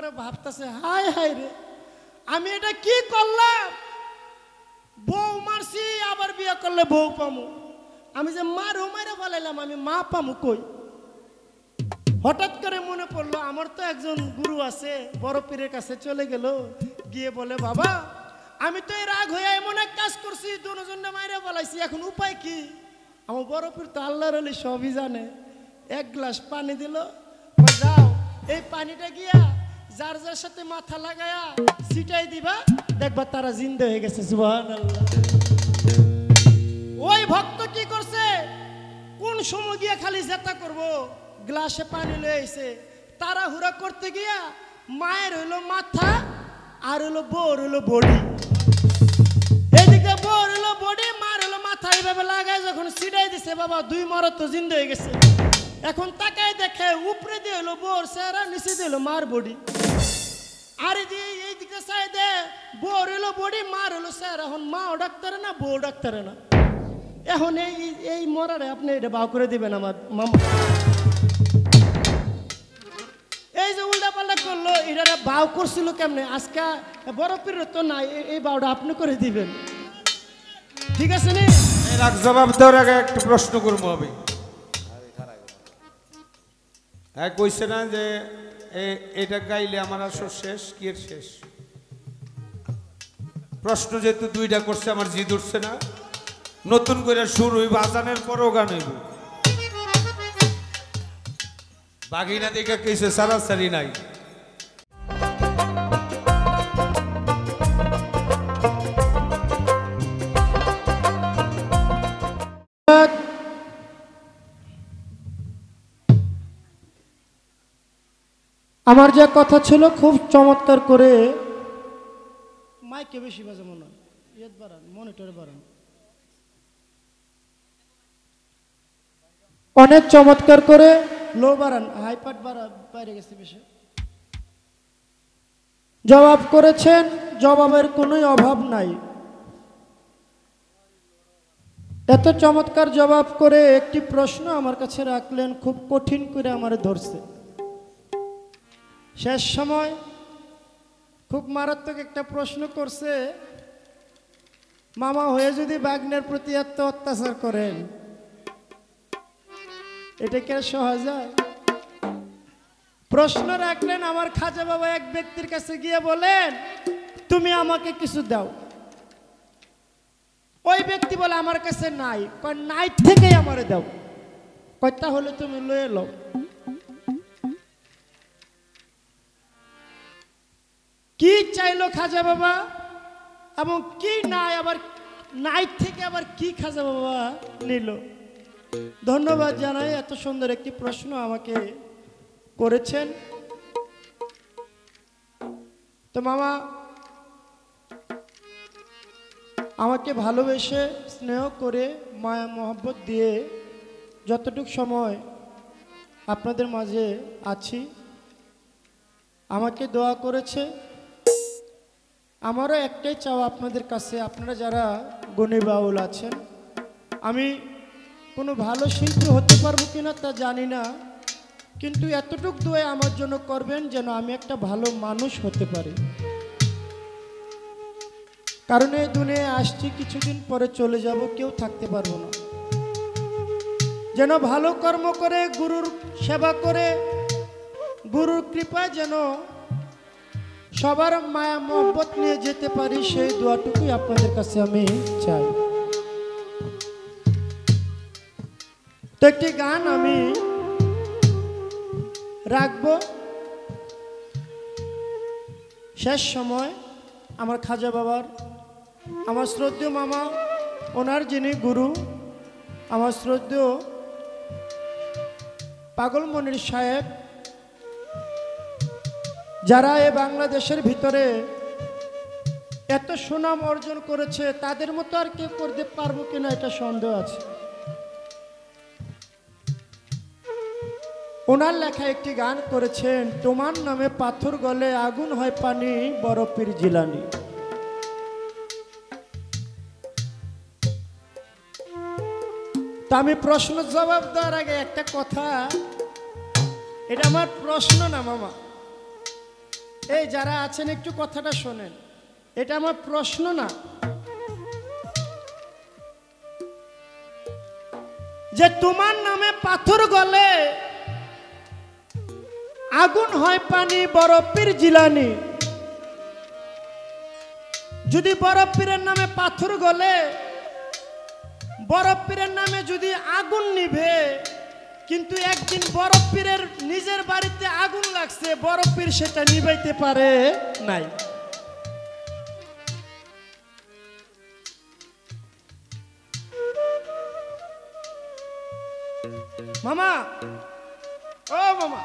পরে ভাবতেছে হায় হায় রে আমি এটা কি করলাম, বউ মারছি আবার বিয়ে করলে বউ পামু, আমি যে মারও মারে ফেলাইলাম আমি মা পামু কই। হঠাৎ করে মনে পড়লো আমার তো একজন গুরু আছে, বড় পীরের কাছে চলে গেল, গিয়ে বলে বাবা আমি তো এই রাগ হয়ে এমন এক কাজ করছি দুজনে মাইরে ফেলাইছি, এখন উপায় কি? আমার বড় পীর তো আল্লাহর ওলি সবই জানে। এক গ্লাস পানি দিল, যাও এই পানিটা গিয়া যার যার সাথে মাথা লাগায়া ছিটাই দিবা, দেখবা তারা জিন্দা হয়ে গেছে। সুবহানাল্লাহ। ওই ভক্ত কি করছে, কোন সময় গিয়া খালি জেতা করবো, গ্লাসে পানি লয়ে আইছে, তাড়াহুড়া করতে গিয়া মায়ের হইলো মাথা আর হইলো বউর হইলো বডি, এদিকে বউর হইলো বডি মার হইলো মাথা, এইভাবে লাগায় যখন ছিটাই দিছে বাবা দুই মরদ তো জিন্দা হয়ে গেছে। এখন তাকায় দেখে উপরে দিয়ে হলো বউর চেহারা, নিচে দিয়ে হলো মার বডি, আর এইদিকে চাই দে বউর হইলো বডি মার হইলো চেহারা, এখন মাও ডাক্তারে না বউ ডাক্তারে না। এখন এই মরারে আপনি এটা বাউ করে দিবেন আমার মামা, এই যে উল্টা পাল্টা করলো এটা বাউ করছিল কেমনে, আজকে বড় পীর তো নাই, এই বাউটা আপনি করে দিবেন, ঠিক আছে নি? এর জবাব দেওয়ার আগে একটা প্রশ্ন করবো আমি। হ্যাঁ কইছে না যে এটা গাইলে আমার আসর শেষ, কি এর শেষ? প্রশ্ন যেহেতু দুইটা করছে আমার জিদ উঠছে না, নতুন করে সুর হইব, আজানের পরও গান হইব। বাগিনা দিকে কইছে সারাসারি নাই। আমার যে কথা ছিল খুব চমৎকার করে, মাইকে বেশি বাজে মনে হয়, ইয়েত বাড়ান, মনিটরে বাড়ান, অনেক চমৎকার করে লো বাড়ান, হাইপাট বাড়া বাইরে গেছে বেশি। জবাব করেছেন, জবাবের কোনো অভাব নাই, এত চমৎকার জবাব করে একটি প্রশ্ন আমার কাছে রাখলেন, খুব কঠিন করে আমার ধরছে। শেষ সময় খুব মারাত্মক একটা প্রশ্ন করছে, মামা হয়ে যদি বাগ্নের প্রতি এত অত্যাচার করেন এটা কি সহজ হয়? প্রশ্ন রাখলেন আমার খাজা বাবা এক ব্যক্তির কাছে গিয়ে বলেন তুমি আমাকে কিছু দাও, ওই ব্যক্তি বলে আমার কাছে নাই, কয় নাই থেকেই আমারে দাও, কয় তাহলে তুমি লয়ে লও। কি চাইলো খাজা বাবা এবং কি নাই, আবার নাই থেকে আবার কি খাজা বাবা নিল? ধন্যবাদ জানাই, এত সুন্দর একটি প্রশ্ন আমাকে করেছেন। তো মামা আমাকে ভালোবেসে স্নেহ করে মায়া মহব্বত দিয়ে যতটুক সময় আপনাদের মাঝে আছি আমাকে দোয়া করেছে। আমারও একটাই চাওয়া আপনাদের কাছে, আপনারা যারা গুণী বাউল আছেন, আমি কোনো ভালো শিল্পী হতে পারবো কিনা তা জানি না, কিন্তু এতটুক দোয়া আমার জন্য করবেন যেন আমি একটা ভালো মানুষ হতে পারি। কারণ এই দুনিয়ায় আসছি, কিছুদিন পরে চলে যাব, কেউ থাকতে পারবো না। যেন ভালো কর্ম করে গুরুর সেবা করে গুরুর কৃপায় যেন সবার মায়া মহব্বত নিয়ে যেতে পারি, সেই দোয়াটুকুই আপনাদের কাছে আমি চাই। তো একটি গান আমি রাখবো, শেষ সময় আমার খাজা বাবার, আমার শ্রদ্ধেয় মামা, ওনার যিনি গুরু, আমার শ্রদ্ধেয় পাগল মনির সাহেব, যারা এ বাংলাদেশের ভিতরে এত সুনাম অর্জন করেছে, তাদের মতো আর কেউ করতে পারবো কিনা এটা সন্দেহ আছে। ওনার লেখা একটি গান করেছেন, তোমার নামে পাথর গলে আগুন হয় পানি, বড় পীর জিলানী। তা আমি প্রশ্ন জবাব দেওয়ার আগে একটা কথা, এটা আমার প্রশ্ন না মামা, এই যারা আছেন একটু কথাটা শোনেন, এটা আমার প্রশ্ন না, যে তোমার নামে পাথর গলে আগুন হয় পানি বড় পীর জিলানী। যদি বড় পীরের নামে পাথর গলে, বড় পীরের নামে যদি আগুন নিভে, কিন্তু একদিন বড় পীরের নিজের বাড়িতে আগুন লাগছে, বড় পীর সেটা নিভাইতে পারে নাই। মামা, ও মামা,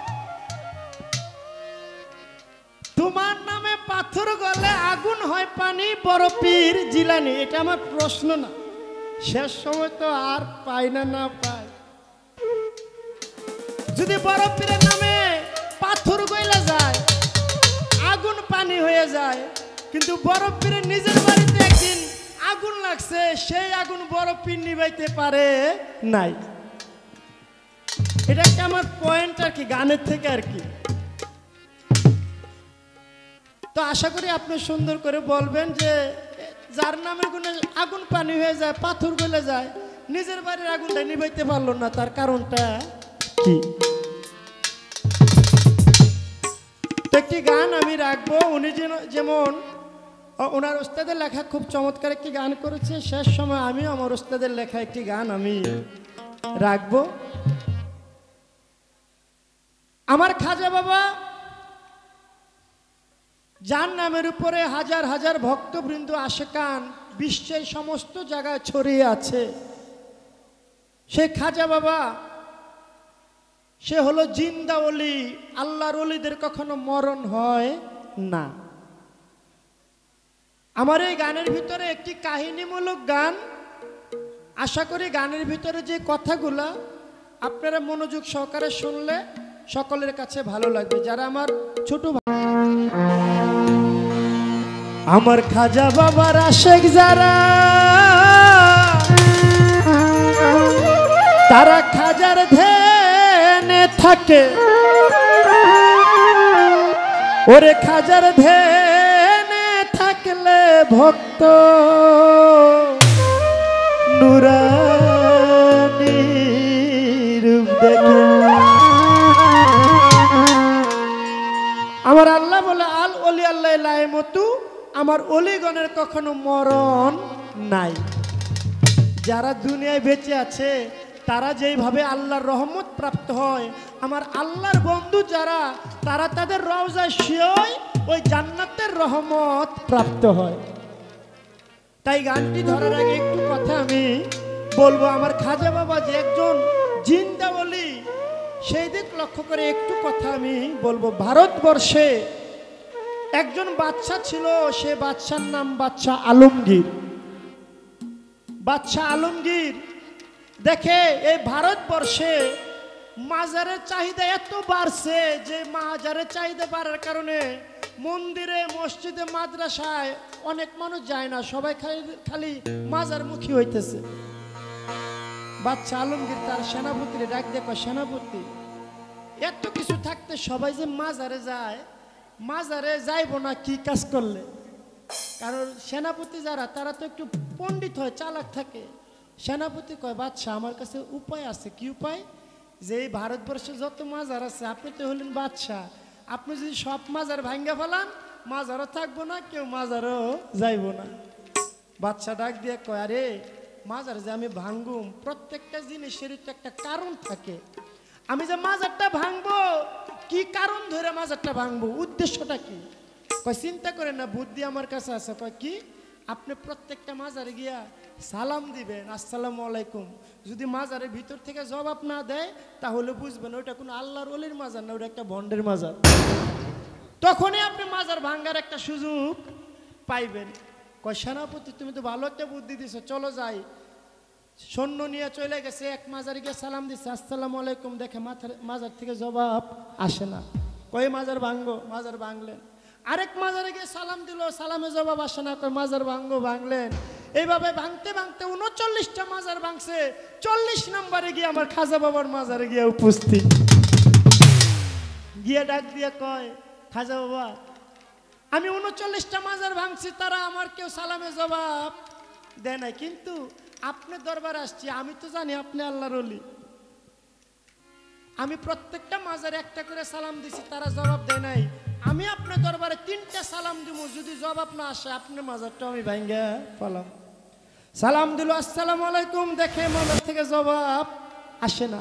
তোমার নামে পাথর গলে আগুন হয় পানি বড় পীর জিলানী। এটা আমার প্রশ্ন না, শেষ সময় তো আর পাই না পাই। যদি বড় পীরের নামে পাথর গইলা যায়, আগুন পানি হয়ে যায়, কিন্তু বড় পীরের নিজের বাড়িতে একদিন আগুন লাগছে, সেই আগুন বড় পীর নিভাইতে পারে নাই। এটা কি আমার পয়েন্ট আর কি, গানের থেকে আর কি। তো আশা করি আপনি সুন্দর করে বলবেন যে যার নামে আগুন পানি হয়ে যায়, পাথর গলে যায়, নিজের বাড়ির আগুনটা নিভাইতে পারলো না, তার কারণটা কি। একটি গান আমি রাখবো, উনি যেমন ওনার ওস্তাদের লেখা খুব চমৎকার একটি গান করেছে, শেষ সময় আমিও আমার ওস্তাদের লেখা একটি গান আমি রাখবো। আমার খাজা বাবা, যার নামের উপরে হাজার হাজার ভক্তবৃন্দ আশেকান বিশ্বের সমস্ত জায়গায় ছড়িয়ে আছে, সে খাজা বাবা, সে হলো জিন্দা ওলি। আল্লাহর ওলিদের কখনো মরণ হয় না। আমার এই গানের ভিতরে একটি কাহিনীমূলক গান, আশা করি গানের ভিতরে যে কথাগুলা আপনারা মনোযোগ সহকারে শুনলে সকলের কাছে ভালো লাগবে। যারা আমার ছোট ভাই, আমার খাজা বাবার আশেক যারা, তারা খাজার ধ্যানে থাকে, ওরে খাজার ধ্যানে থাকলে ভক্ত নুরানি রূপ দেখে। আমার আল্লাহ বলে আল ওলি আল্লাহ লাইমতু, আমার অলিগণের কখনো মরণ নাই। যারা দুনিয়ায় বেঁচে আছে তারা যেইভাবে আল্লাহর রহমত প্রাপ্ত হয়, আমার আল্লাহর বন্ধু যারা, তারা তাদের রওজায় শুয়ে ওই জান্নাতের রহমত প্রাপ্ত হয়। তাই গানটি ধরার আগে একটু কথা আমি বলবো। আমার খাজা বাবা যে একজন জিন্দা ওলি, সেই দিক লক্ষ্য করে একটু কথা আমি বলবো। ভারতবর্ষে একজন বাদশা ছিল, সে বাদশার নাম বাদশা আলমগীর। বাদশা আলমগীর দেখে এই ভারতবর্ষে মাজারের চাহিদা এত বাড়ছে যে মাজারের চাহিদা বাড়ার কারণে মন্দিরে, মসজিদে, মাদ্রাসায় অনেক মানুষ যায় না, সবাই খালি মাজারমুখী হইতেছে। বাদশা আলমগীর তার সেনাপতির ডাক দেখো, সেনাপতি, এত কিছু থাকতে সবাই যে মাজারে যায়, মাজারে যাইব না কি কাজ করলে? কারণ সেনাপতি যারা, তারা তো একটু পণ্ডিত হয়, চালাক থাকে। সেনাপতি কয়, বাদশা আমার কাছে উপায় আছে। কি উপায়? যে এই ভারতবর্ষে যত মাজার আছে, আপনি তো হলেন বাদশা, আপনি যদি সব মাজার ভাঙ্গা ফেলান, মাজারও থাকবো না, কেউ মাজারও যাইব না। বাদশা ডাক দিয়ে কয়, আরে মাজার যে আমি ভাঙ্গুম, প্রত্যেকটা জিনিসের তো একটা কারণ থাকে। আমি যে মাজারটা ভাঙবো, কি কারণ ধরে মাজারটা ভাঙবো, উদ্দেশ্যটা কি? কয়, চিন্তা করে না, বুদ্ধি আমার কাছে আছে। কয়, কি? আপনি প্রত্যেকটা মাজারে গিয়া সালাম দিবেন, আসসালামু আলাইকুম। যদি মাজারের ভিতর থেকে জবাব না দেয়, তাহলে বুঝবেন ওটা কোনো আল্লাহর ওলির মাজার না, ওটা একটা ভণ্ডের মাজার। তখনই আপনি মাজার ভাঙ্গার একটা সুযোগ পাইবেন। কয়, সেনাপতি তুমি তো ভালো একটা বুদ্ধি দিছো, চলো যাই। সৈন্য নিয়ে চলে গেছে, এক মাজারে গিয়ে সালাম দিচ্ছে, আসসালামু আলাইকুম। দেখে মাজার থেকে জবাব আসে না। কয়, মাজার ভাঙ্গো। মাজার ভাঙলেন। আরেক মাজারে গিয়ে সালাম দিল, সালামে জবাব আসে না। কয়, মাজার ভাঙ্গো। ভাঙলেন। এইভাবে ভাঙতে ভাঙতে 39টা মাজার ভাঙছে। 40 নম্বরে গিয়ে আমার খাজা বাবার মাজারে গিয়ে উপস্থিত। গিয়ে ডাক দিয়ে কয়, খাজা বাবা আমি 39টা মাজার ভাঙছি, তারা আমার কেউ সালামে জবাব দেয় নাই। কিন্তু আপনি দরবারে আসছি, আমি তো জানি আপনি আল্লাহর ওলি। আমি প্রত্যেকটা মাজার একটা করে সালাম দিছি, তারা জবাব দেয় নাই। আমি আপনার দরবারে 3টা সালাম দিব, যদি জবাব না আসে আপনার মাজারটা আমি ভাঙ্গা পালাম। সালাম দিল আসসালামু আলাইকুম, দেখে মাজার থেকে জবাব আসে না।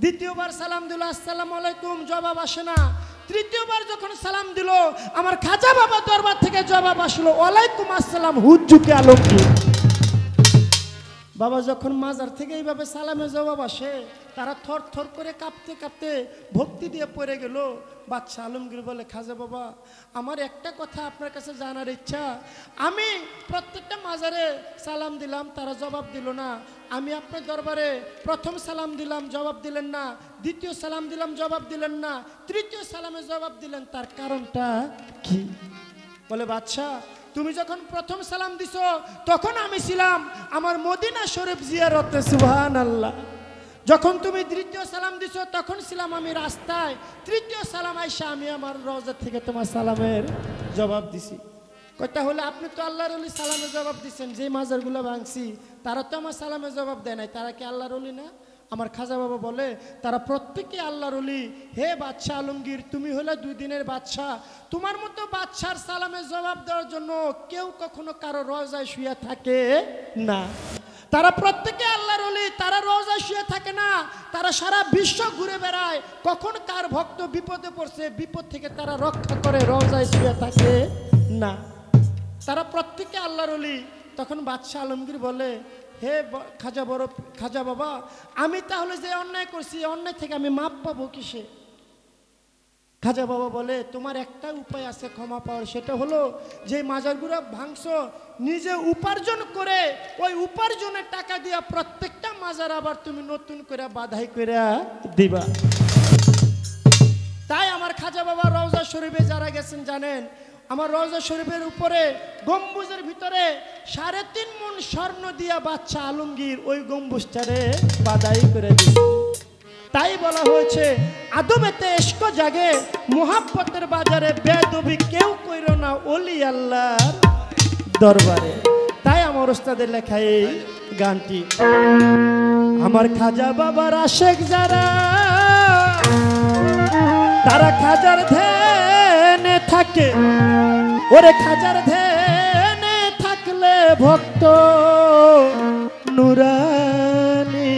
দ্বিতীয়বার সালাম দিল আসসালামু আলাইকুম, জবাব আসে না। তৃতীয়বার যখন সালাম দিল আমার খাজা বাবা দরবার থেকে জবাব আসলো ওয়ালাইকুম আসসালাম হুজ্জুকে আলমগীর। বাবা যখন মাজার থেকে এইভাবে সালামে জবাব আসে, তারা থর থর করে কাঁপতে কাঁপতে ভক্তি দিয়ে পড়ে গেল। বাদশাহ আলমগীর বলে, খাজা বাবা আমার একটা কথা আপনার কাছে জানার ইচ্ছা, আমি প্রত্যেকটা মাজারে সালাম দিলাম, তারা জবাব দিল না। আমি আপনার দরবারে প্রথম সালাম দিলাম, জবাব দিলেন না। দ্বিতীয় সালাম দিলাম, জবাব দিলেন না। তৃতীয় সালামে জবাব দিলেন, তার কারণটা কি? বলে, বাদশাহ তুমি যখন প্রথম সালাম দিছো তখন আমি ছিলাম আমার মদিনা শরীফ জিয়ারতে, সুবহানাল্লাহ। যখন তুমি দ্বিতীয় সালাম দিছো তখন ছিলাম আমি রাস্তায়। তৃতীয় সালাম আইসা আমি আমার রওজা থেকে তোমার সালামের জবাব দিছি। কয়টা হলে আপনি তো আল্লাহর ওলি, সালামের জবাব দিচ্ছেন। যে মাজারগুলো ভাঙছি তারা তো আমার সালামের জবাব দেয় নাই, তারা কি আল্লাহর ওলি না? আমার খাজা বাবা বলে, তারা প্রত্যেকে আল্লাহর ওলি। হে বাদশাহ আলমগীর, তুমি হলে 2 দিনের বাদশাহ, তোমার মতো বাদশার সালামের জবাব দেওয়ার জন্য কেউ কখনো কারো রওজায় শুয়ে থাকে না। তারা প্রত্যেকে আল্লাহর ওলি, তারা রওজায় শুয়ে থাকে না, তারা সারা বিশ্ব ঘুরে বেড়ায়। কখন কার ভক্ত বিপদে পড়ছে, বিপদ থেকে তারা রক্ষা করে, রওজায় শুয়ে থাকে না। তারা প্রত্যেকে আল্লাহর ওলি। তখন বাদশাহ আলমগীর বলে, হে খাজা বাবা আমি তাহলে যে অন্যায় করছি, অন্যায় থেকে আমি মাপ পাবো কিসে? খাজা বাবা বলে, তোমার একটা উপায় আছে ক্ষমা পাওয়ার, সেটা হলো যে মাজারগুলো ভাঙছো নিজে উপার্জন করে ওই উপার্জনের টাকা দিয়া প্রত্যেকটা মাজার আবার তুমি নতুন করে বাধাই করে দিবা। তাই আমার খাজা বাবা রওজা শরীফে যারা গেছেন জানেন, আমার রওজা শরীফের উপরে গম্বুজের ভিতরে 3.5 মণ স্বর্ণ দিয়া বাদশাহ আলমগীর ওই গম্বুজটারে বাধাই করে দিয়েছে। তাই বলা হয়েছে আদবেতে ইশক জাগে, মোহাব্বতের বাজারে বেদবি কেউ কইরো না ওলি আল্লাহর দরবারে। তাই আমার ওস্তাদের লেখা এই গানটি। আমার খাজা বাবার আশেক যারা, তারা খাজার ধ্যানে থাকে। ওরে খাজার ধ্যানে থাকলে ভক্ত নুরানি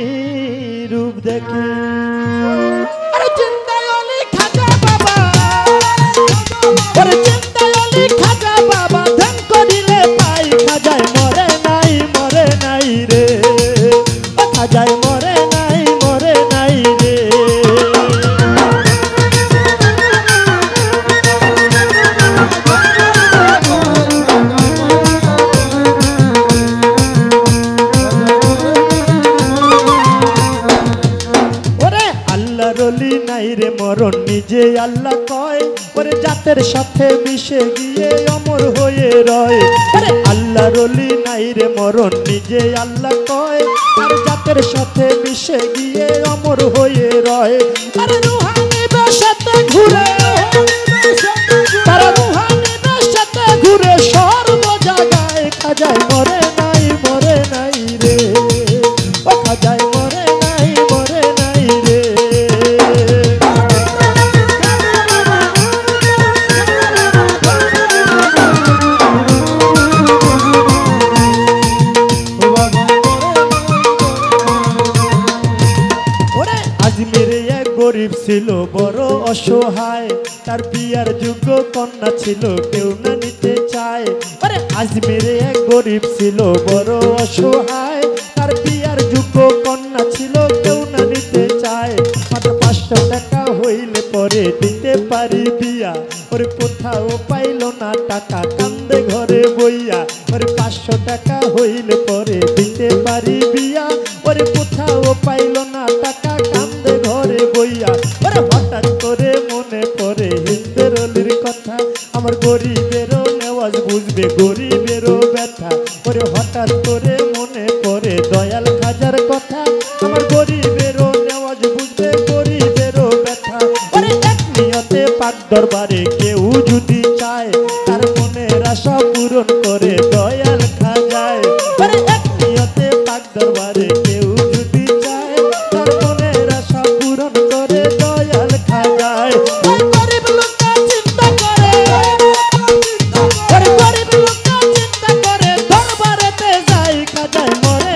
রূপ দেখে। আরে চিন্তায় অলি খাজা বাবা, ওরে চিন্তায় অলি খাজা বাবা, ধ্যান করিলে পাই খাজায় মরে নাই, মরে নাই রে, ও খাজায় মরে নাই, মরে নাই রে। মরণ নিজে আল্লাহ কয়, ওরে জাতের সাথে মিশে গিয়ে অমর হয়ে রয়। আরে আল্লাহর ওলি নাই রে মরণ নিজে আল্লাহ কয়, আর জাতের সাথে মিশে গিয়ে অমর হয়ে রয়। আরে রুহানিদের সাথে ঘুরে, তারা রুহানিদের সাথে ঘুরে সর্ব জায়গায় খাজায় মরে নাই, মরে নাই রে, ও খাজায় মরে নাই, মরে নাই রে। গরিব ছিল বড় অসহায়, তার বিয়ার যোগ্য কন্যা ছিল কেউ না নিতে চায়। আরে আজমিরে এক গরিব ছিল বড় অসহায়, তার বিয়ার যোগ্য কন্যা ছিল কেউ না নিতে চায়। মাত্র 500 টাকা হইলে পরে দিতে পারি বিয়া, ওরে কোথাও পাইল না টাকা কান্দে ঘরে বইয়া। ওরে 500 টাকা হইলে পরে দিতে পারি বিয়া, ওরে কোথাও পাইল না টাকা কান্দে ঘরে বইয়া। ওরে হঠাৎ করে মনে পড়ে হিন্দের অলির কথা, আমার গরিবেরও নেওয়াজ বুঝবে গরিবেরও ব্যথা। ওরে হঠাৎ করে মনে পড়ে দয়াল খাজার কথা, আমার গরিবেরও নেওয়াজ বুঝবে গরিবেরও ব্যথা। ওরে এক নিয়তে পাক দরবারে কেউ যদি চায়, তার পূরণ করে দয়াল খাজায়। আরে এক নিয়তে পাক দরবারে কেউ যদি চায় তার মনের আশা পূরণ করে দয়াল খাজায়। গরিব লোকটা চিন্তা করে, গরিব লোকটা চিন্তা করে দরবারেতে যায় খাজায় মরে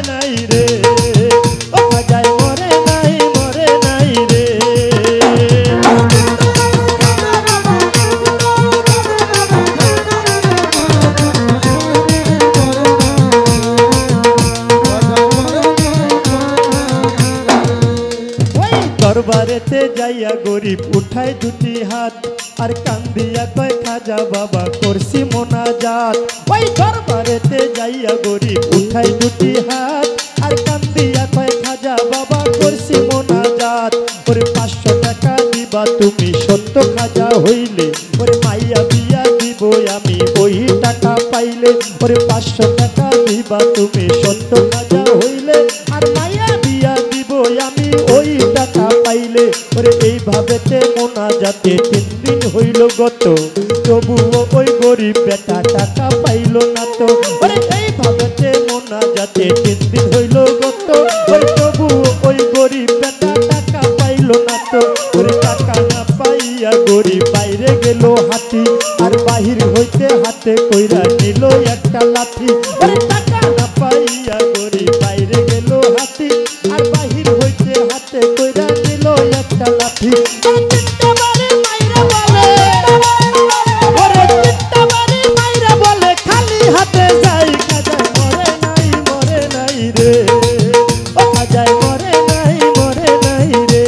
নাই রে, ও খাজায় মরে নাই রে। দরবারেতে যাইয়া গরিব উঠায় দুটি হাত আর কান্দিয়া কয় খাজা বাবা করছি মোনাজাত। ওই দরবারেতে যাইয়া গরিব উঠায় দুটি হাত আর কান্দিয়া কয় খাজা বাবা করছি মোনাজাত। ওরে 500 টাকা দিবা তুমি সত্য খাজা হইলে, ওরে মাইয়া বিয়া দিব আমি ওই টাকা পাইলে। ওরে 500 টাকা দিবা তুমি সত্য খাজা হইলে আর মাইয়া বিয়া দিব আমি ওই টাকা পাইলে। ওরে এইভাবেতে মোনাজাতে 3 দিন হইল গত, তবুও ওই গরিব বেটা টাকা পাইল না তো। ওরে এইভাবেতে মোনাজাতে 3 দিন হইল গত, ওই তবুও ওই গরিব বেটা টাকা পাইল না তো। ওরে টাকা না পাইয়া গরিব বাইরে গেল হাতি আর বাহির হইতে হাতে কইরা নিল একটা লাঠি। ওরে টাকা না পাইয়া গরিব বাইরে গেল হাতি আর বাহির হইতে হাতে কইরা নিল একটা লাঠি। চিন্তা বাড়ি মাইরা বলে, ওরে চিন্তা বাড়ি মাইরা বলে খালি হাতে যাই খাজায় মরে নাই রে, ও খাজায় মরে নাই রে।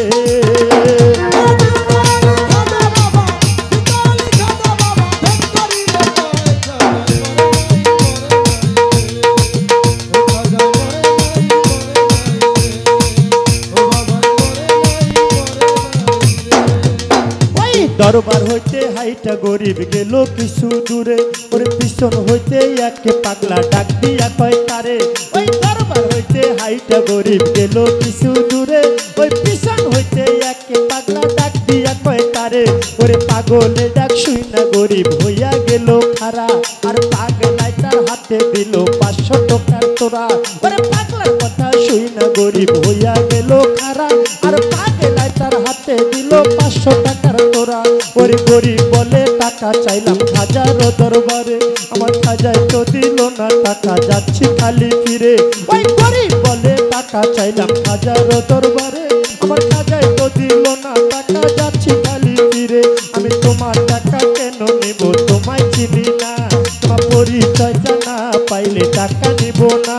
দরবার হইতে হাইটা গরিব গেল কিছু দূরে, ওর পিছন হইতে একে পাগলা ডাক দিয়া কয় তারে। ওই দরবার হইতে হাইটা গরিব গেল কিছু দূরে, ওই পিছন হইতে একে পাগলা ডাক দিয়া কয় তারে। ওরে পাগলে ডাক শুই না গরিব হইয়া গেল খারা আর পাগলাই তার হাতে দিল 500 টাকার তোরা। ওরে পাগলার কথা শুই না গরিব হইয়া গেল খারা আর পাগলাই তার হাতে দিল 500 টাকার তোরা। ওরে গরিব বলে টাকা চাইলাম খাজার দরবারে, আমার খাজায় তো দিল না টাকা যাচ্ছি খালি ফিরে। ওই গরিব বলে টাকা চাইলাম খাজার দরবারে, আমার খাজায় তো দিল না টাকা যাচ্ছি খালি ফিরে। আমি তোমার টাকা কেন নেব তোমায় চিনি না, তোমার পরিচয়টা না পাইলে টাকা নেব না।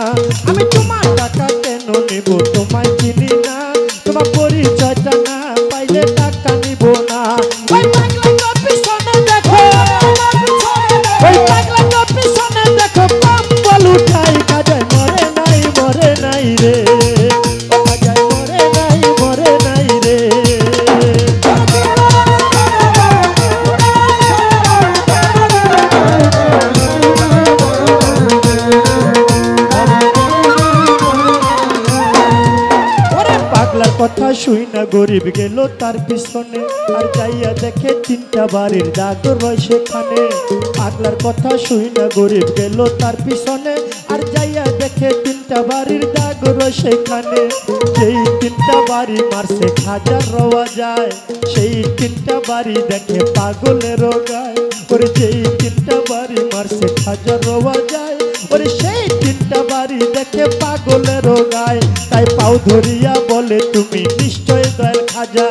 আমি তোমার টাকা কেন নেব তোমায় চিনি না, তোমার পরিচয়টা না পাইলে টাকা নিব না। ওই পাগলা পিছনে দেখো, ওই পাগলা পিছনে দেখো কম্বল উঠাই খাজায় মরে নাই রে, ও খাজায় মরে নাই রে। পাগলার কথা শুই না গরিব গেল তার পিছনে আর যাইয়া দেখে 3টা বাড়ির দাগ রয় সেখানে। পাগলার কথা শুই না গরিব গেল তার পিছনে আর যাইয়া দেখে 3টা বাড়ির দাগ রয় সেখানে। যেই 3টা বাড়ি মারছে খাজার রওয়া যায়, সেই 3টা বাড়ি দেখে পাগলের গায়। ওরে যেই 3টা বাড়ি মারছে খাজার রওয়া যায়, ওরে সেই 3টা বাড়ি দেখে পাগলের গায়। তাই পাও ধরিয়া বলে তুমি নিশ্চয় দয়াল খাজা,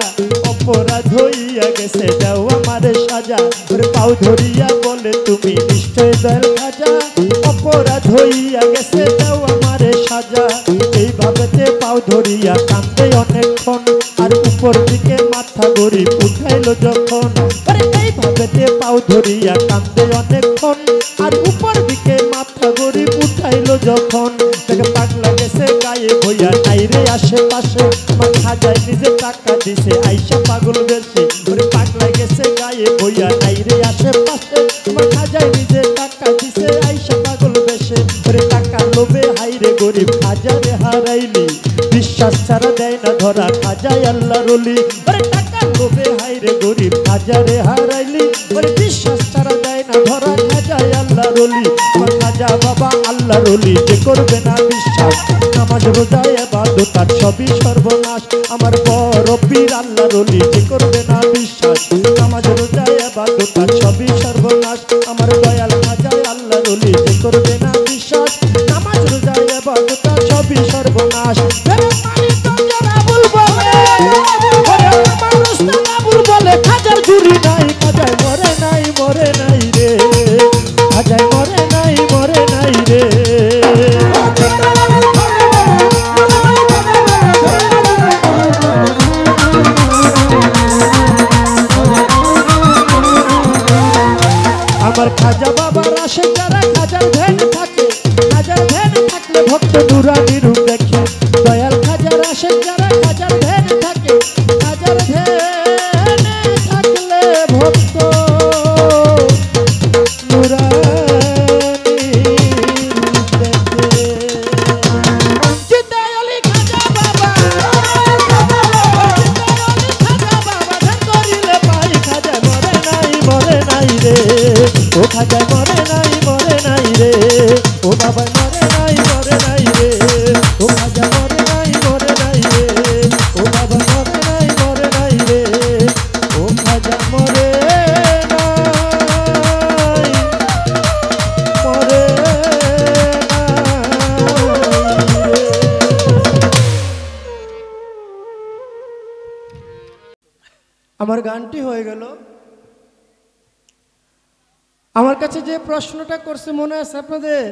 অপরাধ হইয়া গেছে দাও আমারে সাজা। ওরে পাও ধরিয়া বলে তুমি নিশ্চয় দয়াল খাজা, অপরাধ হইয়া গেছে দাও আমারে সাজা। এইভাবেতে পাও ধরিয়া কান্দে অনেকক্ষণ আর উপর দিকে মাথা গরিব উঠাইল যখন। আরে এইভাবেতে পাও ধরিয়া কান্দে অনেকক্ষণ আর উপর দিকে মাথা গরিব উঠাইল যখন। তাকে পাগলা গেছে গায়ে বইয়া নাই রে আশেপাশে, আমার খাজায় নিজে টাকা দিছে আইসা পাগল বেশি। ওরে পাগলা গেছে গায়ে বইয়া নাই রে আশেপাশে, আমার খাজায় নিজে টাকা দিছে আইসা পাগল বেশে। ওরে টাকা লোভে হাইরে গরিব খাজারে হারাইলি, বিশ্বাস ছাড়া দেয় না ধরা খাজায় আল্লাহর ওলি। ওরে টাকা লোভে হাইরে গরিব খাজারে হারাইলি, ওরে বিশ্বাস ছাড়া দেয় না ধরা খাজা অলি, আমার খাজা বাবা আল্লাহর অলি, যে করবে না বিশ্বাস, নামাজ রোজা ইবাদত তার সবই সর্বনাশ। আমার বড় পীর আল্লাহর অলি, যে করবে না বিশ্বাস, নামাজ রোজা ইবাদত তার সবই সর্বনাশ। আমার দয়াল খাজা আল্লাহর অলি, যে করবে না বিশ্বাস, নামাজ রোজা ইবাদত তার সবই সর্বনাশ। খাজার জুড়ি নাই, খাজায় মরে নাই, মরে নাই রে, খাজায় মরে নাই, মরে নাই রে। আমার খাজা বাবার আসে যারা খাজার ধ্যান থাকে, খাজার ধ্যান থাকলে ভক্ত নুরানি রূপ দেখে। দয়াল খাজার আসে যারা খাজার ধ্যান থাকে, খাজার ধ্যান থাকলে ভক্ত নুরানি রূপ দেখে। জিন্দায় আলী খাজা বাবা, খাজা বাবা ধ্যান করিলে পাই, খাজায় মরে নাই, মরে নাই রে, ও খাজায় মরে নাই, মরে নাই রে, ও বাবা মরে নাই, মরে নাই রে, ও খাজা মরে নাই, মরে নাই রে, ও বাবা মরে নাই, মরে নাই রে, ও খাজা মরে নাই, মরে নাই রে। আমার গানটি হয়ে গেল। আমার কাছে যে প্রশ্নটা করছে মনে আছে আপনাদের?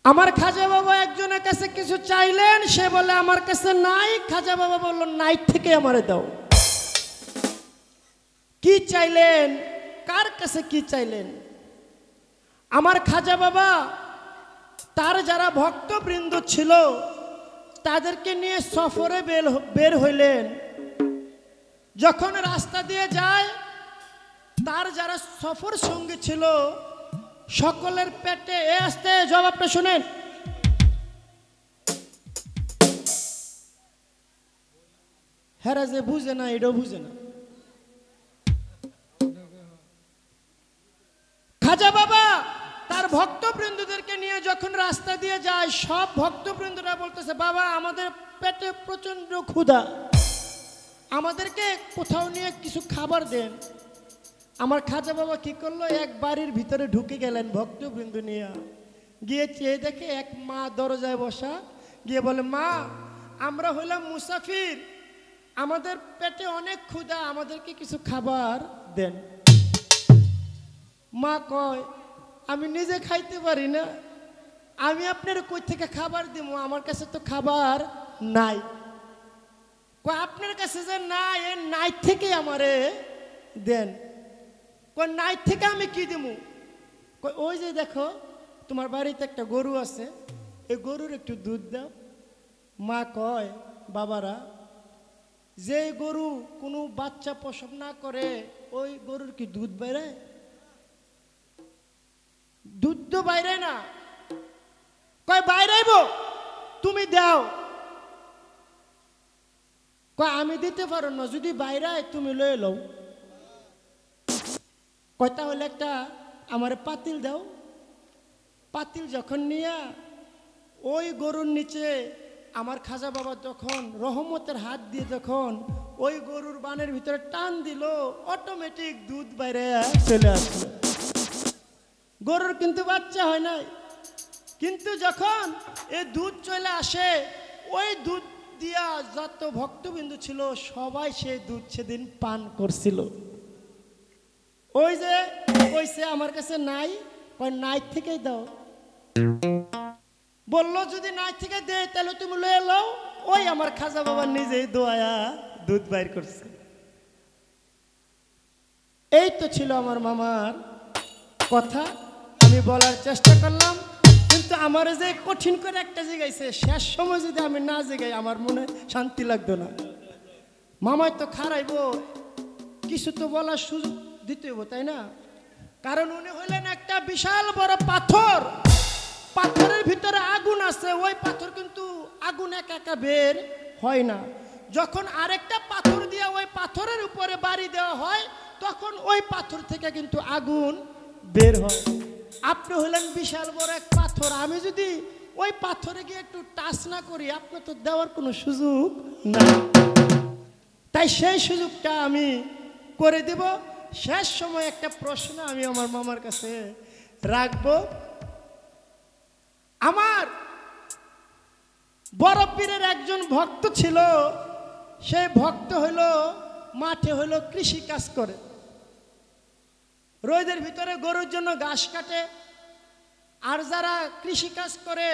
আমার খাজা বাবা একজনের কাছে কিছু চাইলেন, সে বলে আমার কাছে নাই। খাজা বাবা বলল নাই থেকে আমারে দাও। কি চাইলেন? কার কাছে কি চাইলেন? আমার খাজা বাবা তার যারা ভক্তবৃন্দ ছিল তাদেরকে নিয়ে সফরে বের হইলেন। যখন রাস্তা দিয়ে যায়, তার যারা সফর সঙ্গী ছিল সকলের পেটে আসতে, জবাবটা শুনেন, হেরা যে বুঝে না এটাও বুঝে না। খাজা বাবা তার ভক্তবৃন্দদেরকে নিয়ে যখন রাস্তা দিয়ে যায়, সব ভক্তবৃন্দরা বলতেছে বাবা আমাদের পেটে প্রচন্ড ক্ষুধা, আমাদেরকে কোথাও নিয়ে কিছু খাবার দেন। আমার খাজা বাবা কি করলো, এক বাড়ির ভিতরে ঢুকে গেলেন ভক্তবৃন্দ নিয়ে। গিয়ে চেয়ে দেখে এক মা দরজায় বসা, গিয়ে বলে মা আমরা হইলাম মুসাফির, আমাদের পেটে অনেক ক্ষুধা, আমাদেরকে কিছু খাবার দেন। মা কয় আমি নিজে খাইতে পারি না, আমি আপনার কই থেকে খাবার দিব, আমার কাছে তো খাবার নাই। কয় আপনার কাছে যে নাই, এ নাই থেকে আমারে দেন। কয় নাই থেকে আমি কি দিব? কয় ওই যে দেখো তোমার বাড়িতে একটা গরু আছে, এই গরুর একটু দুধ দাও। মা কয় বাবারা, যে গরু কোনো বাচ্চা প্রসব না করে ওই গরুর কি দুধ বেরোয়? দুধ তো বাইরে না। কয় বাইরাইব, তুমি দাও। কয় আমি দিতে পারো না, যদি বাইরায় তুমি লয়ে লও। কয় তাহলে একটা আমার পাতিল দাও। পাতিল যখন নিয়া ওই গরুর নিচে আমার খাজা বাবা যখন রহমতের হাত দিয়ে যখন ওই গরুর বানের ভিতরে টান দিল, অটোমেটিক দুধ বাইরে চলে আসলো। গরুর কিন্তু বাচ্চা হয় নাই, কিন্তু যখন এই দুধ চলে আসে, ওই দুধ দিয়া যত ভক্তবিন্দু ছিল সবাই সেই দুধ সেদিন পান করছিল। ওই যে কইছে আমার কাছে নাই, ওই নাই থেকেই দাও। বললো যদি নাই থেকে দে তাহলে তুমি লয়ে লও। ওই আমার খাজা বাবা নিজেই দোয়া দুধ বাইর করছে। এই তো ছিল আমার মামার কথা, আমি বলার চেষ্টা করলাম, কিন্তু আমার যে কঠিন করে একটা জিগাইছে, শেষ সময় যদি আমি না জিগাই আমার মনে শান্তি লাগতো না। মামায় তো খারাইব, কিছু তো বলার সুযোগ দিতে হইব, তাই না? কারণ উনি হইলেন একটা বিশাল বড় পাথর, পাথরের ভিতরে আগুন আছে, ওই পাথর কিন্তু আগুন একা একা বের হয় না। যখন আরেকটা পাথর দিয়ে ওই পাথরের উপরে বাড়ি দেওয়া হয় তখন ওই পাথর থেকে কিন্তু আগুন বের হয়। আপনি হলেন বিশাল বড় এক পাথর, আমি যদি ওই পাথরে গিয়ে একটু টাচ না করি আপনি তো দেওয়ার কোনো সুযোগ নাই। তাই সেই সুযোগটা আমি করে দেব। শেষ সময় একটা প্রশ্ন আমি আমার মামার কাছে রাখবো। আমার বড় পীরের একজন ভক্ত ছিল, সেই ভক্ত হইল মাঠে হইল কৃষি কাজ করে, রোদের ভিতরে গরুর জন্য ঘাস কাটে। আর যারা কৃষি কাজ করে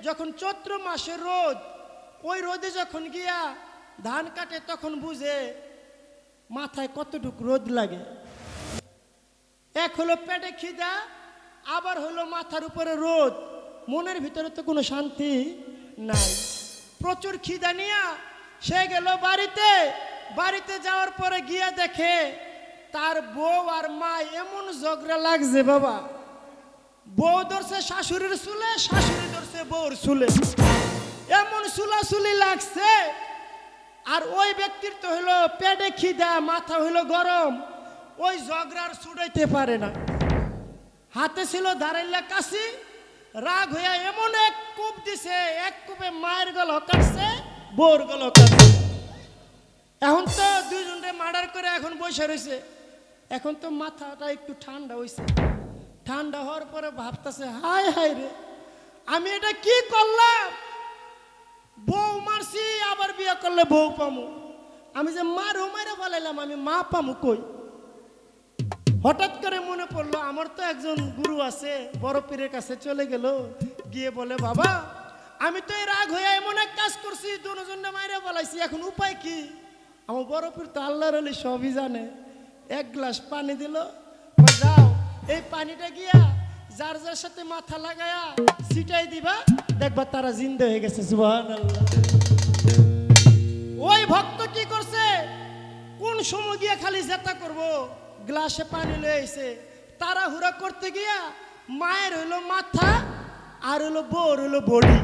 যখন চৈত্র মাসের রোদ, ওই রোদে যখন গিয়া ধান কাটে তখন বুঝে মাথায় কতটুকু রোদ লাগে। এক হলো পেটে খিদা, আবার হলো মাথার উপরে রোদ, মনের ভিতরে তো কোনো শান্তি নাই। প্রচুর খিদা নিয়া সে গেল বাড়িতে। বাড়িতে যাওয়ার পরে গিয়া দেখে তার বউ আর মা এমন ঝগড়া লাগছে বাবা, বউ ধরছে শাশুড়ির চুলে, শাশুড়ি ধরছে বউর চুলে, এমন চুলাচুলি লাগছে। আর ওই ব্যক্তির তো হইলো পেটে খিদা, মাথা হইলো গরম, ওই ঝগড়ার ছুটাইতে পারে না। হাতে ছিল ধারাইলা কাশি, রাগ হইয়া এমন এক কূপ দিছে, এক কূপে মায়ের গলা কাটছে, বউর গলা কাটছে। এখন তো দুইজনে মার্ডার করে এখন বসে রয়েছে। এখন তো মাথাটা একটু ঠান্ডা হয়েছে, ঠান্ডা হওয়ার পরে ভাবতেছে হায় হায় রে আমি এটা কি করলাম, বউ মারছি আবার বিয়ে করলে বউ পামু, আমি যে মারে বলাইলাম আমি মা পামু কই। হঠাৎ করে মনে পড়লো আমার তো একজন গুরু আছে, বড় পীরের কাছে চলে গেল, গিয়ে বলে বাবা আমি তো এই রাগ হয়ে এমন এক কাজ করছি, দুজনে মাইরে বলাইছি, এখন উপায় কি? আমার বড় পীর তো আল্লাহর আলী সবই জানে। এক গ্লাস পানি দিল, যাও এই পানিটা গিয়া যার যার সাথে মাথা লাগায়া ছিটাই দিবা, দেখবা তারা জিন্দা হয়ে গেছে। সুবহানাল্লাহ। ওই ভক্ত কি করছে, কোন সময় গিয়া খালি জেতা করব, গ্লাসে পানি লয়ে আইছে, তাড়াহুড়া করতে গিয়া মায়ের হইলো মাথা আর হইলো বউর হইলো বডি।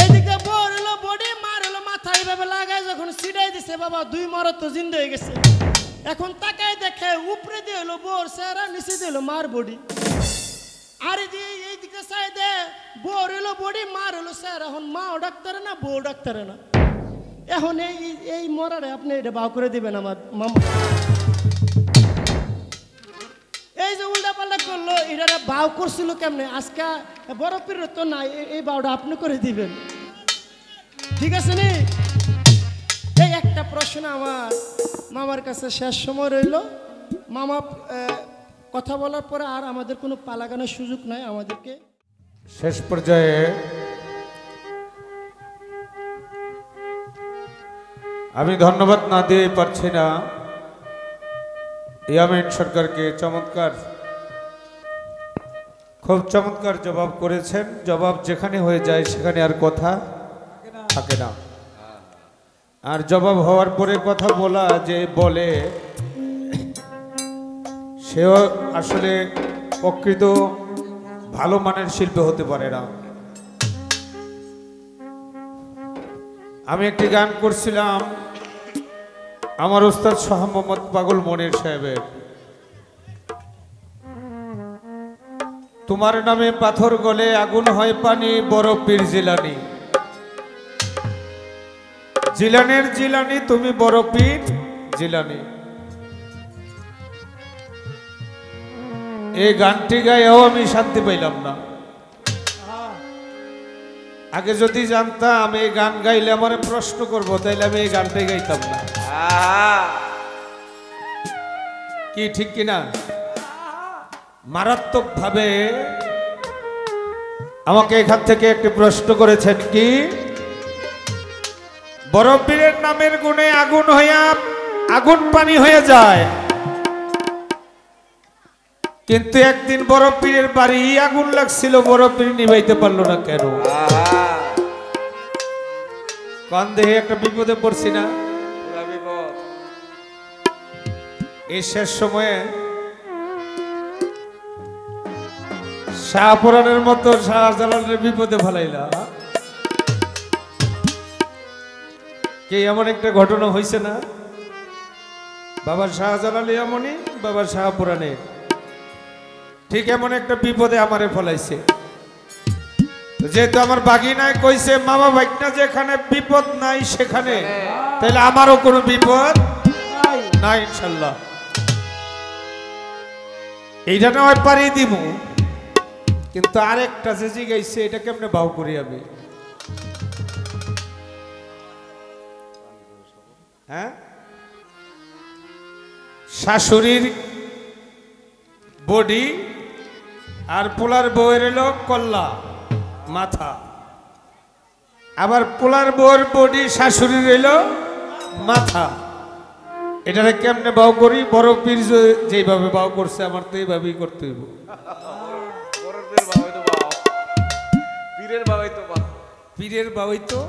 এইদিকে বউর হইলো বডি, মার হইলো মাথা, এইভাবে লাগায় যখন ছিটাই দিছে বাবা দুই মরদ তো জিন্দা হয়ে গেছে। এখন তাকায় দেখে উপরে দিয়ে হলো বউর চেহারা, নিচে দিয়ে হলো মার বডি। আর এইদিকে চাই দে বউর হইলো বডি, মার হইলো চেহারা। এখন মাও ডাক্তারে না, বউ ডাক্তারে না। এখন এই মরারে আপনি এটা বাউ করে দিবেন আমার মামা। এই যে উল্টা পাল্টা করলো, এটা বাউ করছিল কেমনে? আজকে বড় পীর তো না, এই বাউটা আপনি করে দিবেন, ঠিক আছে নি? এই একটা প্রশ্ন আমার মামার কাছে শেষ সময় রইল। মামা কথা বলার পরে আর আমাদের কোনো পালাগানোর সুযোগ নাই, আমাদেরকে শেষ পর্যায়ে আমি ধন্যবাদ না দিয়ে পারছি না ইয়ামিন সরকারকে। চমৎকার, খুব চমৎকার জবাব করেছেন। জবাব যেখানে হয়ে যায় সেখানে আর কথা থাকে না। আর জবাব হওয়ার পরে কথা বলা যে বলে সেও আসলে প্রকৃত ভালো মানের শিল্পী হতে পারে না। আমি একটি গান করছিলাম আমার ওস্তাদ শাহ মোহাম্মদ পাগল মনির সাহেবের, তোমার নামে পাথর গলে আগুন হয় পানি, বড় পীর জিলানি। জিলানের জিলানি তুমি বড় পীর জিলানি। এই গানটি গায়েও আমি শান্তি পাইলাম না। আগে যদি জানতাম আমি এই গান গাইলে আমার প্রশ্ন করবো, তাইলে আমি এই গানটাই গাইতাম না। কি ঠিক কিনা? মারাত্মক ভাবে আমাকে এখান থেকে একটি প্রশ্ন করেছেন, কি বড় পীরের নামের গুণে আগুন হইয়া আগুন পানি হয়ে যায়, কিন্তু একদিন বড় পীরের বাড়ি আগুন লাগছিল, বড় পীর নিভাইতে পারলো না কেন? কান দেহে একটা বিপদে পড়ছি না? এই শেষ সময়ে শাহপুরানের মতো শাহজালালের বিপদে ফেলাইলা। কি এমন একটা ঘটনা হয়েছে না? বাবা শাহজালাল ইয়ামনি, বাবা শাহপুরানে ঠিক এমন একটা বিপদে আমারে ফলাইছে। যেহেতু আমার বাগিনায় কইছে মামা ভাইকনা যেখানে বিপদ নাই সেখানে, তাহলে আমারও কোনো বিপদ নাই ইনশাল্লাহ। এইটা না হয় পারি দিব, কিন্তু আরেকটা যে জিগাইছে এটা কেমনে বাউ করি আমি? হ্যাঁ, শাশুড়ির বডি আর পোলার বউয়ের এলো কল্লা মাথা, আবার পোলার বউয়ের বডি শাশুড়ির এলো মাথা। এটারে কেমনে বাউ করি? বড় পীর যেভাবে বাউ করছে আমার তো এইভাবেই করতে হইব। পীরের বাউই তো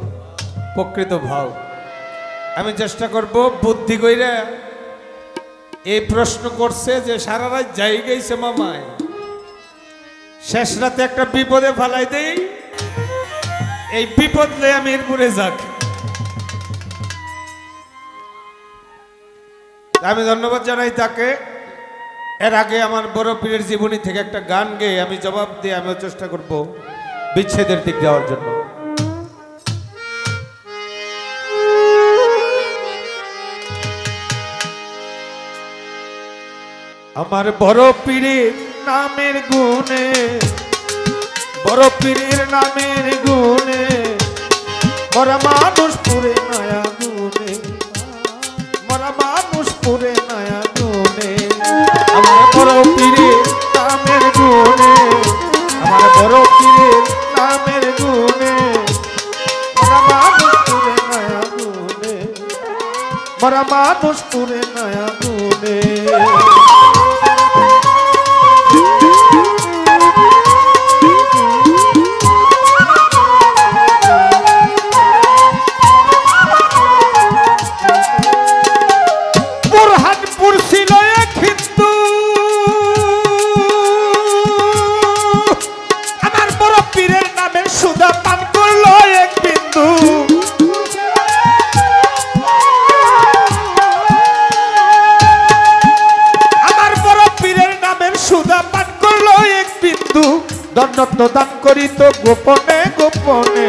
প্রকৃত ভাব। আমি চেষ্টা করব বুদ্ধি কইরা। এই প্রশ্ন করছে যে সারা রাত যাই গেছে মামায়, শেষ রাতে একটা বিপদে ফালাই দেই, এই বিপদ লয়ে আমি এরপরে যাক। আমি ধন্যবাদ জানাই তাকে। এর আগে আমার বড় পীরের জীবনী থেকে একটা গান গেয়ে আমি জবাব দিয়ে আমিও চেষ্টা করব বিচ্ছেদের দিক যাওয়ার জন্য। আমার বড় পীরের নামের গুণে, বড় পীরের নামের গুণে মরা মানুষ পুরে নয়া গুণে, মরা মানুষ পুরে নয়া গুণে। আমার বড় পীরের নামের গুণে, আমার বড় পীরের নামের গুণে মরা মানুষ পুরে নয়া গুণে, মরা মানুষ পুরে নয়া গুণে। ধনরত্ন দান করিত গোপনে গোপনে,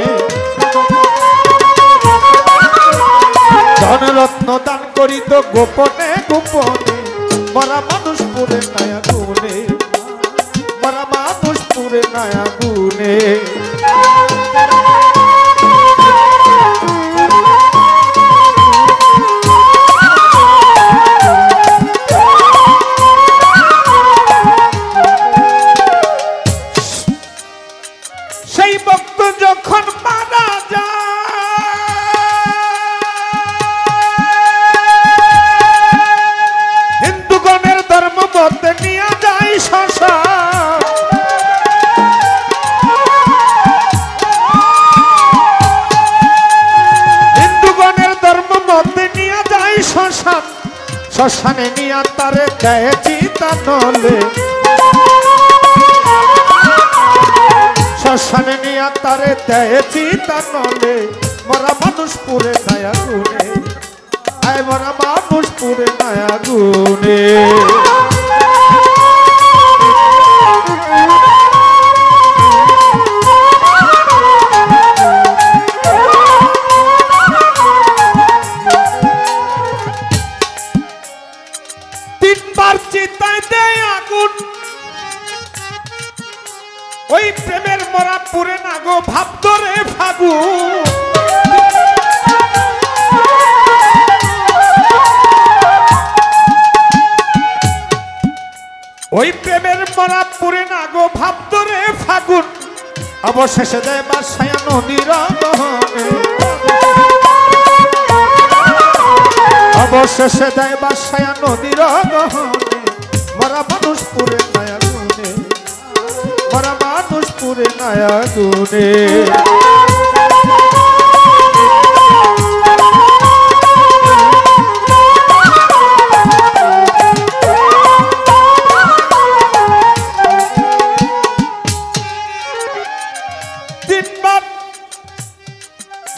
ধনরত্ন দান করিত গোপনে গোপনে মরা মানুষ পুরে নয়া গুণে, মরা মানুষ পুরে নয়া গুণে। শ্মশানে নিয়া তারে দেয় চিতানলে, শ্মশানে নিয়া তারে দেয় চিতানলে মরা মানুষ পুরে নয়া গুণে, আয় মরা মানুষ পুরে নয়া গুণে। ওই প্রেমের মরা পুরে না গো ভাব ধরে ফাগুন, ওই প্রেমের মরা পুরে না গো ভাব ধরে ফাগুন। অবশেষে দেয় বাসায় নদীর গহনে, অবশেষে দেয় বাসায় নদীর গহনে মরা মানুষ পুরে নয়া গুণে, মরা মানুষ পুরে নয়া গুণে। দিনবার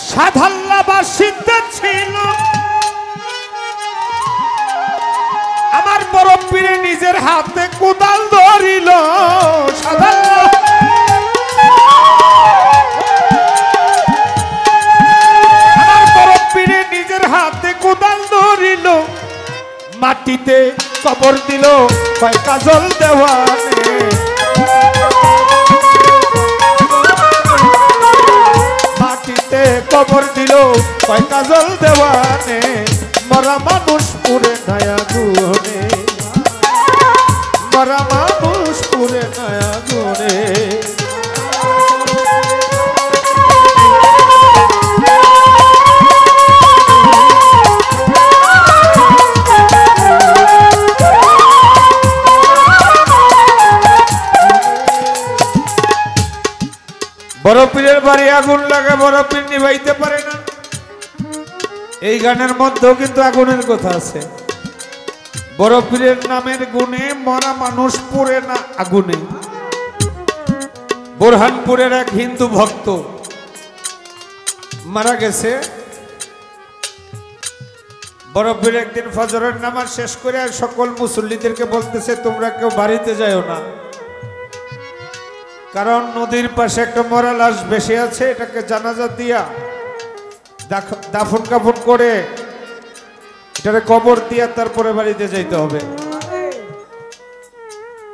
সাধাল্লাবাসীতে ছিল নিজের হাতে কোদাল ধরিল সাদা পীরে নিজের হাতে কোদাল ধরিল মাটিতে কবর দিল কয় কাজল দেওয়ানে মাটিতে কবর দিল কয় কাজল দেওয়ানে মরা মানুষ পুরে নয়া গুনে মরা মানুষ পুরে নয়া গুনে বড় পীরের বাড়ি আগুন লাগে বড় পীর নিভাইতে পারে না এই গানের মধ্যেও কিন্তু আগুনের কথা আছে বড় পীরের নামের গুণে মরা মানুষ পুড়ে না আগুনে বোরহানপুরের এক হিন্দু ভক্ত মারা গেছে বড় পীর একদিন ফজরের নামাজ শেষ করে সকল মুসল্লিদেরকে বলতেছে তোমরা কেউ বাড়িতে যাও না কারণ নদীর পাশে একটা মরা লাশ বেশি আছে এটাকে জানাজা দিয়া দাফন কাফন করে এটাকে কবর দিয়া তারপরে বাড়িতে যাইতে হবে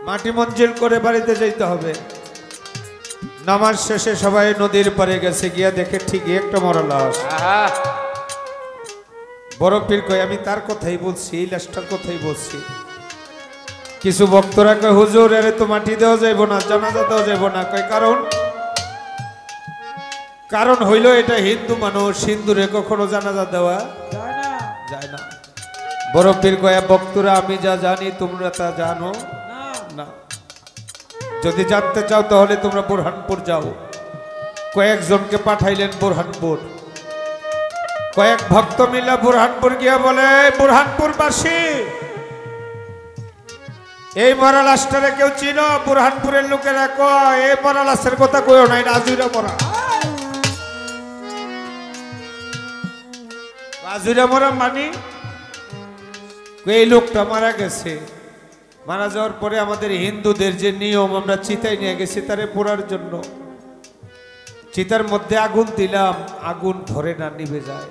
মাটি মঞ্জিল করে বাড়িতে যাইতে হবে নামাজ শেষে সবাই নদীর পাড়ে গেছে গিয়া দেখে ঠিকই একটা মরা লাশ বড় পীর কয় আমি তার কথাই বলছি এই লাশটার কথাই বলছি কিছু ভক্তরা কয় হুজুর এর তো মাটি দেওয়া যাইব না জানাজা দেওয়া যাইব না কয় কারণ হইল এটা হিন্দু মানুষ হিন্দুরে কখনো জানাজা দেওয়া যায় না বড় পীর কয় ভক্তরা আমি যা জানি তোমরা তা জানো না যদি জানতে চাও তাহলে তোমরা বোরহানপুর যাও কয়েকজনকে পাঠাইলেন বোরহানপুর কয়েক ভক্ত মিলা বোরহানপুর গিয়া বলে বোরহানপুরবাসী এই মরা লাশটারে কেউ চিনো বুরহানপুরের লোকেরা কয় এই মরা লাশের কথা কইও নাই রাজুরা মরা রাজুরা মরা মানি এই লোকটা মারা গেছে মারা যাওয়ার পরে আমাদের হিন্দুদের যে নিয়ম আমরা চিতায় নিয়ে গেছি তারে পোড়ার জন্য চিতার মধ্যে আগুন দিলাম আগুন ধরে না নিভে যায়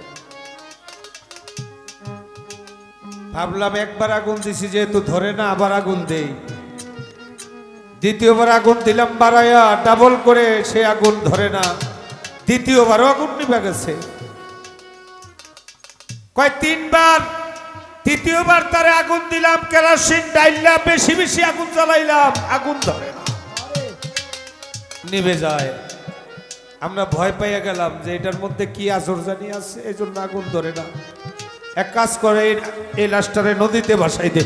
ভাবলাম একবার আগুন দিছি যেহেতু ধরে না আবার আগুন দেই দ্বিতীয়বার আগুন দিলাম বাড়াইয়া ডাবল করে সে আগুন ধরে না দ্বিতীয়বারও আগুন নিভে গেছে কয় তিনবার তৃতীয়বার তারে আগুন দিলাম কেরোসিন ডাইলাম বেশি বেশি আগুন জ্বালাইলাম আগুন ধরে না নিভে যায় আমরা ভয় পাইয়া গেলাম যে এটার মধ্যে কি আজর জানি আছে এই জন্য আগুন ধরে না এক কাজ করে এই লাশটারে নদীতে ভাসাই দে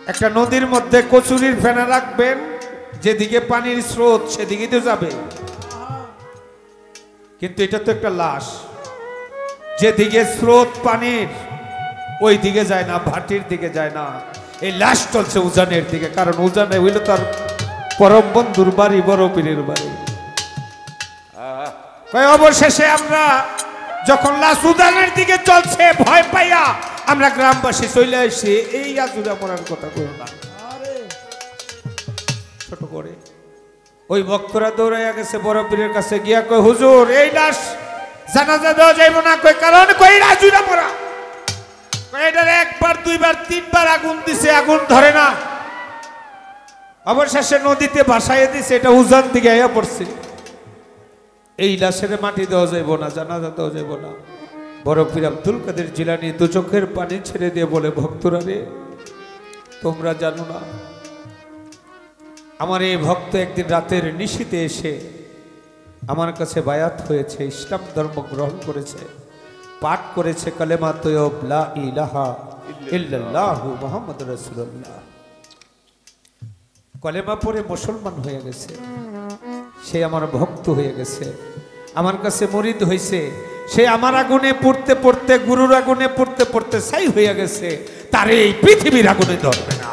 একটা নদীর মধ্যে কচুরির ফেনা রাখবেন যেদিকে পানির স্রোত সেদিকে তো যাবে কিন্তু এটা তো একটা লাশ যেদিকে স্রোত পানির ওই দিকে যায় না ভাটির দিকে যায় না এই লাশ চলছে উজানের দিকে কারণ উজানে হইল তার পরম বন্ধুর বাড়ি বড় পীরের বাড়ি অবশেষে আমরা যখন লাশ উজানের দিকে চলছে ভয় পাইয়া আমরা গ্রামবাসী চলে আসি এই আজুরা মরার কথা কইও না ছোট করে ওই ভক্তরা দৌড়াইয়া গেছে বড় পীরের কাছে গিয়া কয় হুজুর এই লাশ জানাজা দেওয়া যাইব না কই কারণ কই আজুরা মরা কই এটার একবার দুইবার তিনবার আগুন দিছে আগুন ধরে না অবশেষে নদীতে ভাসাইয়া দিছে এটা উজান দিকে আইয়া পড়ছে এই লাশের মাটি দেওয়া যাইব না জানাজা দেওয়া যাইব না বড় পীর আব্দুল কাদের জিলানী দু চোখের পানি ছেড়ে দিয়ে বলে ভক্তরা রে তোমরা জানো না আমার এই ভক্ত একদিন রাতের নিশীতে এসে আমার কাছে বায়াত হয়েছে ইসলাম ধর্ম গ্রহণ করেছে পাঠ করেছে কালেমা তয়্যব লা ইলাহা ইল্লাল্লাহু মুহাম্মাদুর রাসূলুল্লাহ কলেমা পড়ে মুসলমান হয়ে গেছে সে আমার ভক্ত হয়ে গেছে আমার কাছে মুরিদ হয়েছে সে আমার আগুনে পড়তে পড়তে গুরুর আগুনে পড়তে পড়তে ছাই হয়ে গেছে তার এই পৃথিবীর আগুনে ধরবে না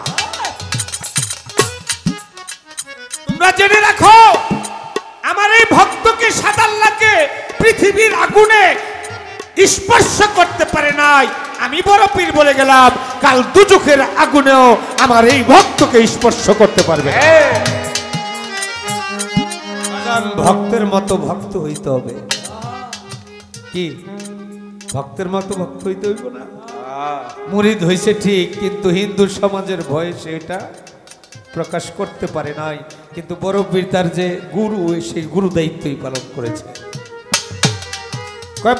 তোমরা জেনে রাখো আমার এই ভক্তকে সাদাল্লাহকে পৃথিবীর আগুনে স্পর্শ করতে পারে নাই আমি বড় পীর বলে গেলাম কাল দুজখের আগুনেও আমার এই ভক্তকে স্পর্শ করতে পারবে না। ভক্তের মতো ভক্ত হইতে হবে। কি ভক্তের মতো ভক্ত হইতে হইব না? মুরিদ হইছে ঠিক, কিন্তু হিন্দু সমাজের ভয়ে সেটা প্রকাশ করতে পারে নাই। কিন্তু বড় পীর তার যে গুরু, সেই গুরু দায়িত্বই পালন করেছে।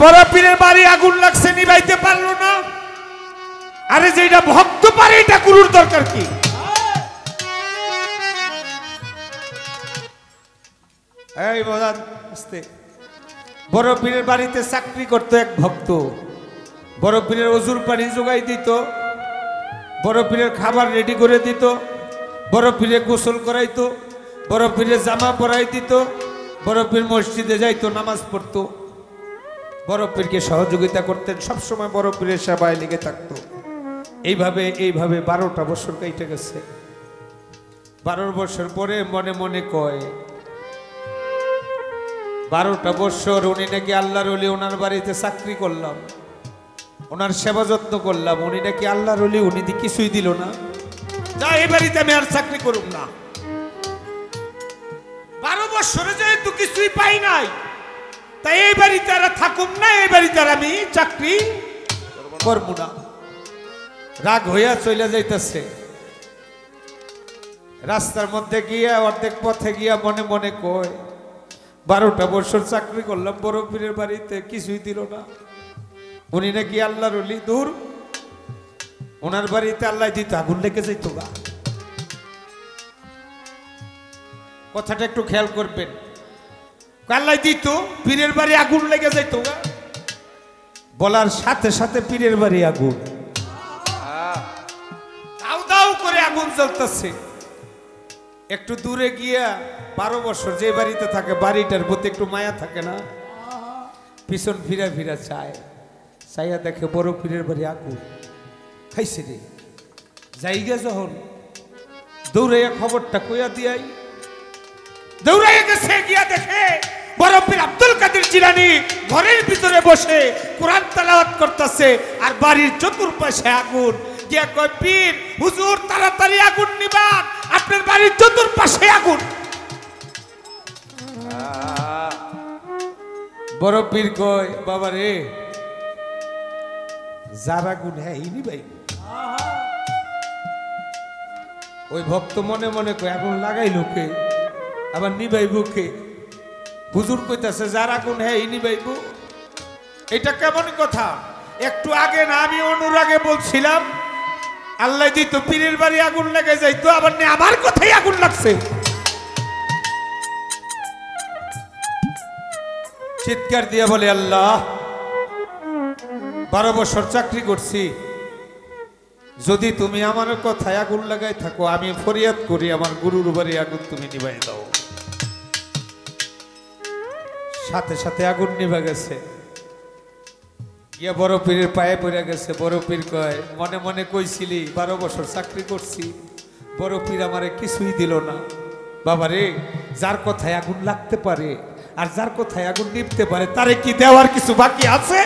বড় পীরের বাড়ি আগুন লাগছে, নিভাইতে পারলো না। আরে যেটা ভক্ত পারে এটা গুরুর দরকার কি? এই বাজান আস্তে। বড় পীরের বাড়িতে চাকরি করতো এক ভক্ত। বড় পীরের অজুর পানি জোগাই দিত, বড় পীরের খাবার রেডি করে দিত, বড় পীরে গোসল করাইতো, বড় পীরে জামা পরাই দিত, বড় পীর মসজিদে যাইতো, নামাজ পড়তো, বড় পীরকে সহযোগিতা করতেন, সবসময় বড় পীরের সেবায় লেগে থাকতো। এইভাবে 12টা বছর কেটে গেছে। 12 বছর পরে মনে মনে কয়, 12টা বছর উনি নাকি আল্লাহর ওলি, ওনার বাড়িতে চাকরি করলাম, ওনার সেবা যত্ন করলাম, উনি নাকি আল্লাহর ওলি, উনি কিছুই দিল না। যা, এই বাড়িতে আমি আর চাকরি করুম না। 12 বছরে যেহেতু কিছুই পাই নাই, তাই এই বাড়িতে আর থাকুম না, এই বাড়িতে আর আমি চাকরি করব না। রাগ হইয়া চলে যাইতেছে। রাস্তার মধ্যে গিয়া অর্ধেক পথে গিয়া মনে মনে কয়, 12টা বছর চাকরি করলাম বড় পীরের বাড়িতে, কিছুই দিল না, উনি নাকি আল্লাহর ওলি। দূর, ওনার বাড়িতে আল্লাহ দিত, আগুন লেগে যাইত গা। কথাটা একটু খেয়াল করবেন। আল্লাহ দিত, পীরের বাড়ি আগুন লেগে যাইত গা। বলার সাথে সাথে পীরের বাড়ি আগুন, দাউ দাউ করে আগুন জ্বলতেছে। একটু দূরে গিয়া 12 বছর যে বাড়িতে থাকে, বাড়িটার প্রতি একটু মায়া থাকে না, পিছন ফিরা ফিরা চায়, চাইয়া দেখে বড় পীরের বাড়ি আগুন। খাইছে রে, জায়গা যখন দৌড়াইয়া খবরটা কইয়া দিয়াই, দৌড়াইয়া গেছে, গিয়া দেখে বড় পীর আব্দুল কাদের জিলানী ঘরের ভিতরে বসে কোরআন তেলাওয়াত করতেছে, আর বাড়ির চতুর্পাশে আগুন। গিয়া কয়, পীর হুজুর তাড়াতাড়ি আগুন নিবান, আপনার বাড়ির চতুর্পাশে আগুন। বড় পীর কয়, বাবা রে, যার আগুন হ্যাঁ নিবাই। ওই ভক্ত মনে মনে কয়, আগুন লাগাই লোকে আবার নিবাইব কে? হুজুর কইতাছে যার আগুন হ্যাঁ নিবাইব। এটা কেমন কথা? একটু আগে না আমি অনুরাগে বলছিলাম আল্লাহ দিত পীরের বাড়ি আগুন লেগে যাইতো, আবার আমার কথাই আগুন লাগছে। চিৎকার দিয়ে বলে, আল্লাহ 12 বছর চাকরি করছি, যদি তুমি আমার কথায় আগুন লাগাই থাকো, আমি ফরিয়াদ করি আমার গুরুর বাড়ি আগুন তুমি নিভাই দাও। সাথে সাথে আগুন নিভা গেছে। গিয়া বড় পীরের পায়ে পড়ে গেছে। বড় পীর কয়, মনে মনে কইছিলি 12 বছর চাকরি করছি, বড় পীর আমারে কিছুই দিল না। বাবা রে, যার কথায় আগুন লাগতে পারে আর যার কথায় আগুন নিভতে পারে, তারে কি দেওয়ার কিছু বাকি আছে?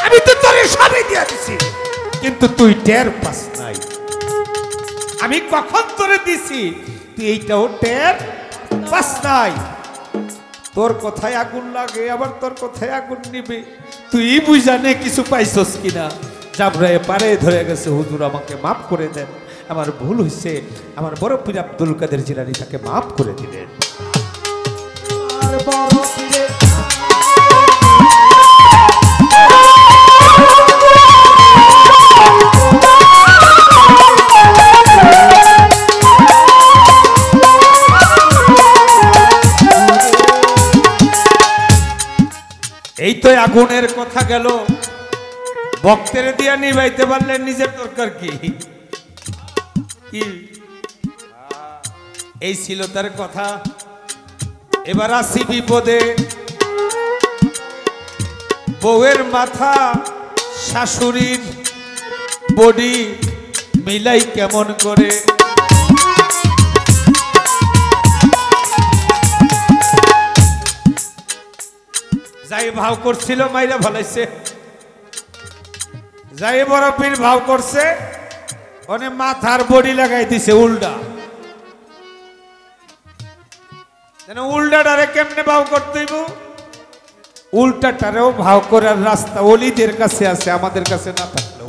আমি তো তোরে সবই দিয়া দিছি, কিন্তু তুই টের পাস নাই। আমি কখন তোরে দিছি, তুই এইটাও টের পাস নাই। তোর কথায় আগুন লাগে, আবার তোর কথায় আগুন নিবে, তুই বুঝানে কিছু পাইছস কিনা? জাবরায়ে পারে ধরে গেছে, হুজুর আমাকে মাফ করে দেন, আমার ভুল হয়েছে। আমার বড় পীর আব্দুল কাদের জিলানী তাকে মাফ করে দিলেন। এই তো আগুনের কথা গেল, ভক্তের দিয়া নিভাইতে পারলেন, নিজের দরকার কি? এই ছিল তার কথা। এবার আসি বিপদে। বউয়ের মাথা শাশুড়ির বডি মিলাই কেমন করে? যাই ভাও করছিল মাইরা ভালাইছে। যাই বড় পীর ভাব করছে ওনে মাথার বডি লাগাই দিছে উল্টা। উল্টাটারে কেমনে ভাব করতে হইব? উল্টাটারেও ভাব করার রাস্তা অলিদের কাছে আছে, আমাদের কাছে না থাকলেও।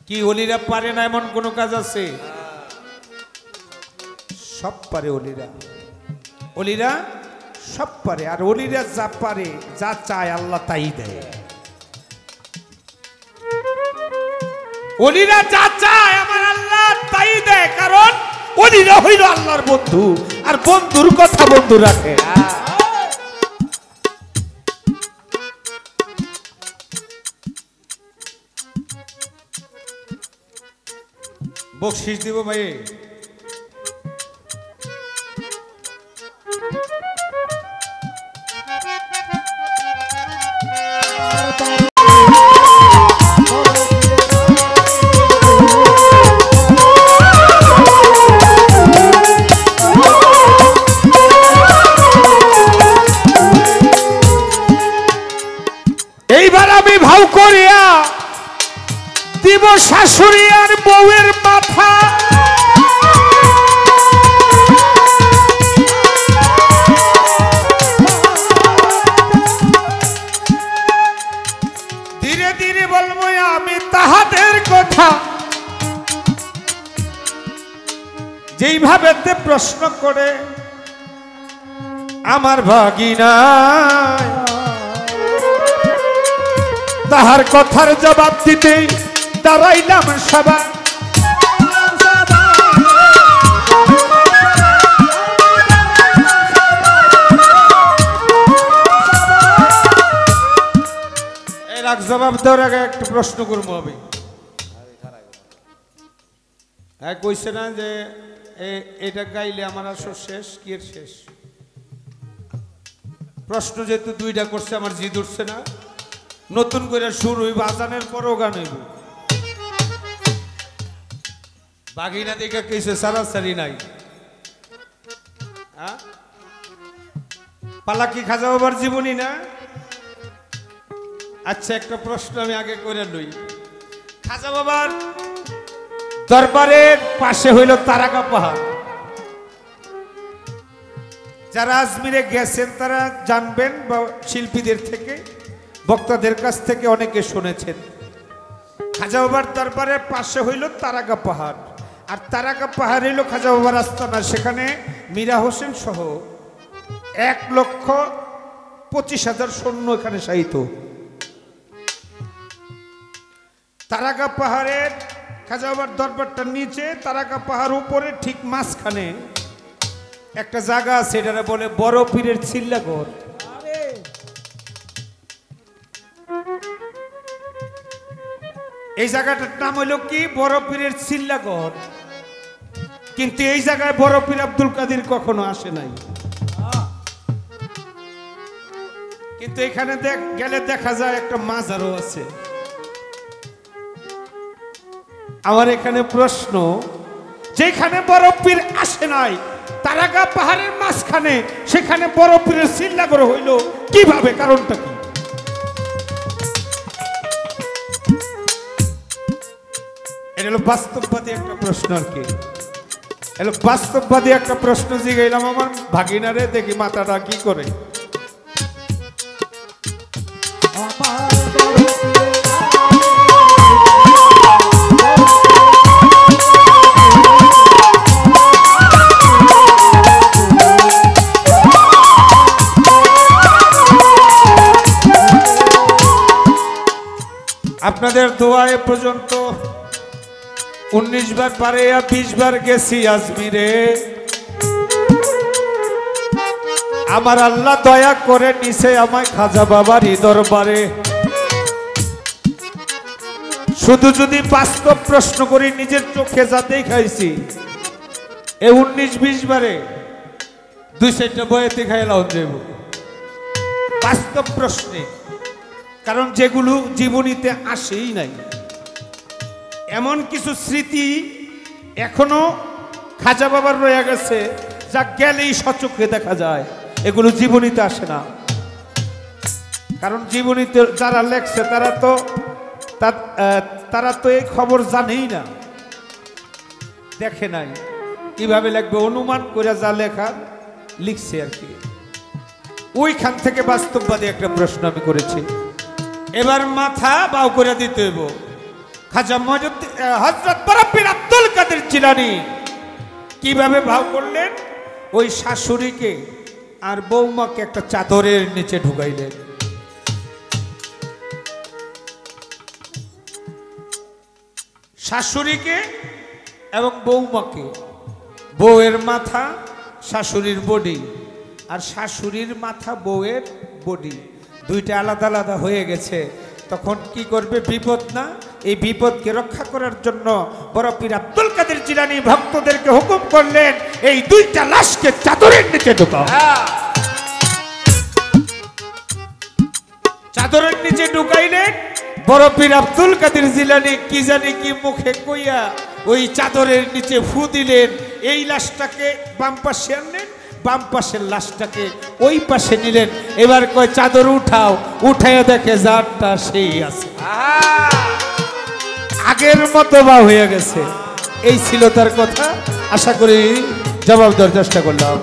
কি অলিরা পারে না এমন কোন কাজ আছে? সব পারে অলিরা, অলিরা সব পারে। আর অলিরা যা পারে, যা চায় আল্লাহ তাই দেয়। অলিরা যা চায় আমার আল্লাহ তাই দেয়, কারণ অলিরা হইল আল্লাহর বন্ধু, আর বন্ধুর কথা বন্ধু রাখে। বকশিস দিব ভাই। এইবার আমি ভাও করিয়া দিব শাশুড়ি আর বউয়ের মাথা। ধীরে ধীরে বলবো আমি তাহাদের কথা, যেইভাবে প্রশ্ন করে আমার ভাগিনা, তাহার কথার জবাব দিতে দাঁড়াইলাম সবাই। এর এক জবাব দেওয়ার আগে একটা প্রশ্ন করবো আমি। হ্যাঁ কইছে না যে এটা গাইলে আমার আসর শেষ, কি এর শেষ? প্রশ্ন যেহেতু দুইটা করছে আমার জিদ উঠছে না, নতুন করে সুর হইব, আজানের পরও গান হইব। বাগিনা দেখে কেছে সারাসারি নাই। পালা কি খাজা বাবার জীবনী না? আচ্ছা একটা প্রশ্ন আমি আগে করে লই। খাজা বাবার দরবারের পাশে হইল তারাকা পাহাড়। যারা আজমিরে গেছেন তারা জানবেন, বা শিল্পীদের থেকে বক্তাদের কাছ থেকে অনেকে শুনেছেন। খাজা বাবার দরবারের পাশে হইল তারাকা পাহাড়, আর তারাকা পাহাড় হইল খাজা বাবার আস্তানা। সেখানে মীরা হোসেন সহ 1,25,000 সৈন্য এখানে শায়িত। তারাকা পাহাড়ের খাজা বাবার দরবারটার নিচে, তারাকা পাহাড় উপরে ঠিক মাঝখানে একটা জায়গা আছে, এটা বলে বড় পীরের চিল্লাঘর। এই জায়গাটার নাম হইল কি? বড় পীরের চিল্লাঘর। কিন্তু এই জায়গায় বড় পীর আব্দুল কাদের কখনো আসে নাই। কিন্তু এখানে গেলে দেখা যায় একটা মাজারও আছে। আমার এখানে প্রশ্ন, যেখানে বড় পীর আসে নাই তারাকা পাহাড়ের মাঝখানে, সেখানে বড় পীরের চিল্লাঘর হইল কিভাবে? কারণটা কি? এটা হলো বাস্তববাদী একটা প্রশ্ন। আর কি এলো বাস্তববাদী একটা প্রশ্ন জিগাইলাম আমার ভাগিনারে, দেখি মাথাটা কি করে। আপনাদের দোয়ায় পর্যন্ত 19 বার পারে 20 বার গেছি আজমিরে। আমার আল্লাহ দয়া করে নিছে আমায় খাজা বাবারই দরবারে। শুধু যদি বাস্তব প্রশ্ন করি, নিজের চোখে যা দেখাইছি, এই 19-20 বারে 2-4টা বইতে খাইলাম দেব বাস্তব প্রশ্নে। কারণ যেগুলো জীবনীতে আসেই নাই, এমন কিছু স্মৃতি এখনো খাজা বাবার রয়ে গেছে, যা গেলেই সচক্ষে দেখা যায়, এগুলো জীবনীতে আসে না। কারণ জীবনীতে যারা লেখছে তারা তো এই খবর জানেই না, দেখে নাই, কিভাবে লিখবে অনুমান করে যা লেখার লিখছে আর কি। ওইখান থেকে বাস্তববাদী একটা প্রশ্ন আমি করেছি। এবার মাথা বাউ করে দিতে হইব। খাজা মঈনুদ্দিন হযরত বড়পীর আব্দুল কাদের জিলানী কিভাবে ভাও করলেন? ওই শাশুড়িকে আর বৌমাকে একটা চাদরের নিচে ঢুকাইলেন। শাশুড়িকে এবং বৌমাকে, বউয়ের মাথা শাশুড়ির বডি, আর শাশুড়ির মাথা বউয়ের বডি, দুইটা আলাদা আলাদা হয়ে গেছে। তখন কি করবে? বিপদ না? এই বিপদকে রক্ষা করার জন্য বড়পীর আব্দুল কাদের জিলানী ভক্তদেরকে হুকুম করলেন, এই দুইটা লাশকে চাদরের নিচে ঢুকাও। চাদরের নিচে ঢুকাইলেন। বড়পীর আব্দুল কাদের জিলানী কি জানি কি মুখে কইয়া ওই চাদরের নিচে ফু দিলেন। এই লাশটাকে বাম পাশে আনলেন, বাম পাশের লাশটাকে ওই পাশে নিলেন। এবার কয় চাদর উঠাও, উঠাইয়া দেখে জানটা সেই আছে, আগের মতো বা হয়ে গেছে। এই ছিল তার কথা। আশা করি জবাব দেওয়ার চেষ্টা করলাম।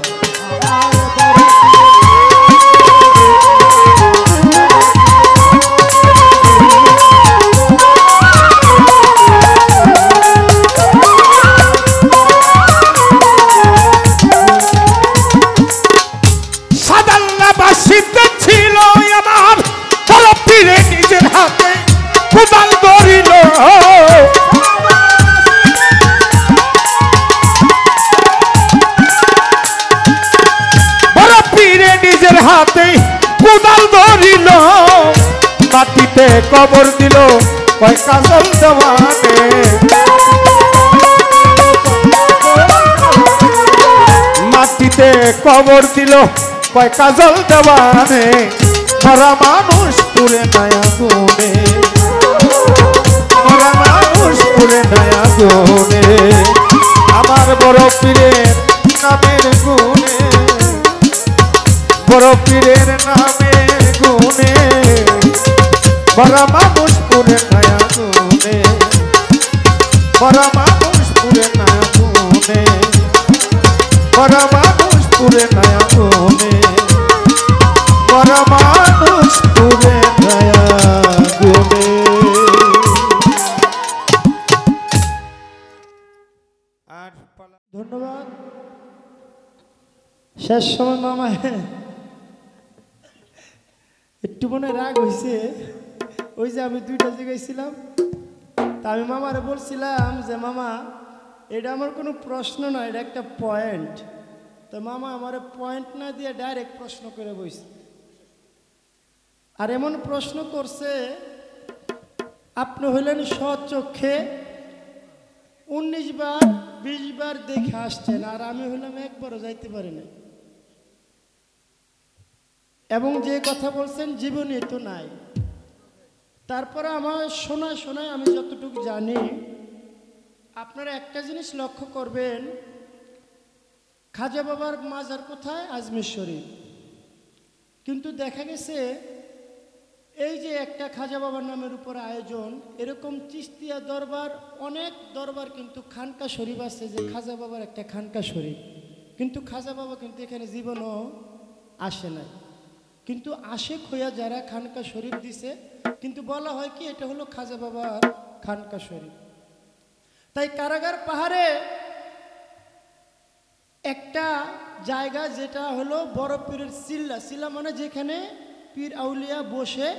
ছিল আমার বড়পীরে নিজের হাতে কোদাল ধরিল, বড়পীরে নিজের হাতে কোদাল ধরিল, মাটিতে কবর দিল কয় কাজল দেওয়ানে, মাটিতে কবর দিল কয় কাজল দেওয়ানে, মরা মানুষ পুরে নয়া গুনে, মরা মানুষ পুরে নয়া গুনে, আমার বড়পীরের নামের গুনে, বড়পীরের নামের গুনে, মরা মানুষ পুরে নয়া গুনে, মরা মানুষ পুরে নয়া গুনে, মরা মানুষ পুরে নয়া গুনে, মরা মানুষ পুরে নয়া গুনে। ধন্যবাদ। শেষ সময় মামা একটু মনে রাগ হয়েছে। ওই যে আমি দুইটা জিগাইছিলাম, তা আমি মামারে বলছিলাম যে মামা এটা আমার কোনো প্রশ্ন না, এটা একটা পয়েন্ট। তো মামা আমার পয়েন্ট না দিয়ে ডাইরেক্ট প্রশ্ন করে বইছে। আর এমন প্রশ্ন করছে, আপনি হইলেন স্বচক্ষে 19 বার 20 বার দেখে আসছেন, আর আমি হইলাম একবারও যাইতে পারি না। এবং যে কথা বলছেন জীবনে তো নাই। তারপরে আমার শোনায় আমি যতটুকু জানি, আপনারা একটা জিনিস লক্ষ্য করবেন, খাজা বাবার মাজার কোথায়? আজমির শরীফ। কিন্তু দেখা গেছে এই যে একটা খাজা বাবার নামের উপর আয়োজন, এরকম চিস্তিয়া দরবার, অনেক দরবার কিন্তু খানকা শরীফ আছে, যে খাজা বাবার একটা খানকা শরীফ, কিন্তু খাজা বাবা কিন্তু এখানে জীবনও আসে নাই। কিন্তু আশেক হইয়া যারা খানকা শরীফ দিছে, কিন্তু বলা হয় কি এটা হলো খাজা বাবার খানকা শরীফ। তাই কারাগার পাহাড়ে একটা জায়গা যেটা হলো বড় পীরের চিল্লা, চিল্লা মানে যেখানে পীর আউলিয়া বসে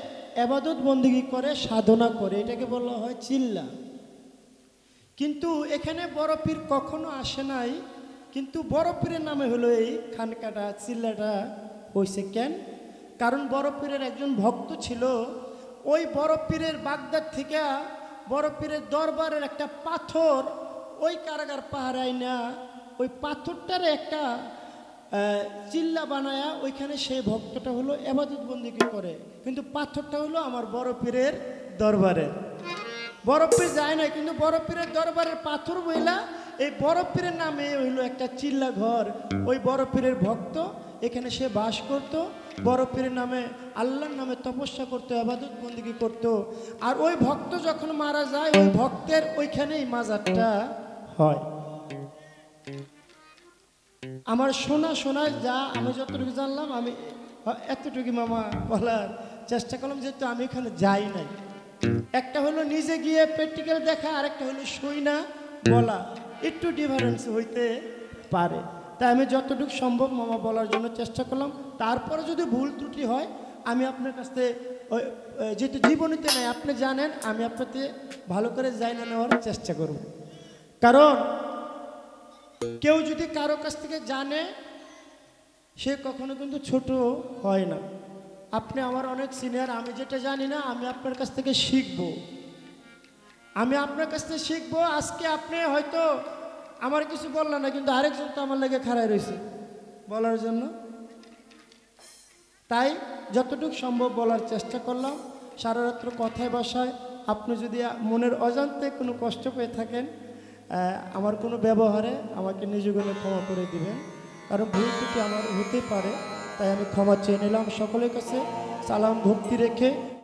ইবাদত বন্দেগী করে, সাধনা করে, এটাকে বলা হয় চিল্লা। কিন্তু এখানে বড় পীর কখনো আসে নাই, কিন্তু বড় পীরের নামে হলো এই খানকাটা, চিল্লাটা হয়েছে কেন? কারণ বড় পীরের একজন ভক্ত ছিল, ওই বড় পীরের বাগদাদ থেকে বড় পীরের দরবারের একটা পাথর ওই কারাগার পাহাড়ে আইনা ওই পাথরটার একটা চিল্লা বানায়া ওইখানে সেই ভক্তটা হলো ইবাদত বন্দেগী করে। কিন্তু পাথরটা হলো আমার বড় পীরের দরবারের। বড় পীর যায় না, কিন্তু বড় পীরের দরবারের পাথর বইলা এই বড় পীরের নামে হইলো একটা চিল্লা ঘর। ওই বড় পীরের ভক্ত এখানে সে বাস করত, বড় পীরের নামে আল্লাহর নামে তপস্যা করতো, ইবাদত বন্দেগী করতো। আর ওই ভক্ত যখন মারা যায় ওই ভক্তের ওইখানেই মাজারটা হয়। আমার শোনা যা আমি যতটুকু জানলাম আমি এতটুকু মামা বলার চেষ্টা করলাম, যেহেতু আমি এখানে যাই নাই। একটা হলো নিজে গিয়ে প্র্যাকটিক্যাল দেখা, আর একটা হলো শুই না বলা, একটু ডিফারেন্স হইতে পারে। তাই আমি যতটুকু সম্ভব মামা বলার জন্য চেষ্টা করলাম। তারপরে যদি ভুল ত্রুটি হয় আমি আপনার কাছ থেকে যেহেতু জীবনীতে নেই আপনি জানেন, আমি আপনাকে ভালো করে জানা নেওয়ার চেষ্টা করব। কারণ কেউ যদি কারো কাছ থেকে জানে সে কখনো কিন্তু ছোট হয় না। আপনি আমার অনেক সিনিয়র, আমি যেটা জানি না আমি আপনার কাছ থেকে শিখব, আমি আপনার কাছ থেকে শিখব। আজকে আপনি হয়তো আমার কিছু বললেন না, কিন্তু আরেকজন তো আমার লেগে খাড়াই রয়েছে বলার জন্য। তাই যতটুকু সম্ভব বলার চেষ্টা করলাম। সারা রাত্র কথায় বাসায় আপনি যদি মনের অজান্তে কোনো কষ্ট পেয়ে থাকেন, আমার কোনো ব্যবহারে আমাকে নিজগুলো ক্ষমা করে দিবেন, কারণ ভুল ত্রুটি আমার হতে পারে। তাই আমি ক্ষমা চেয়ে নিলাম সকলের কাছে, সালাম ভক্তি রেখে।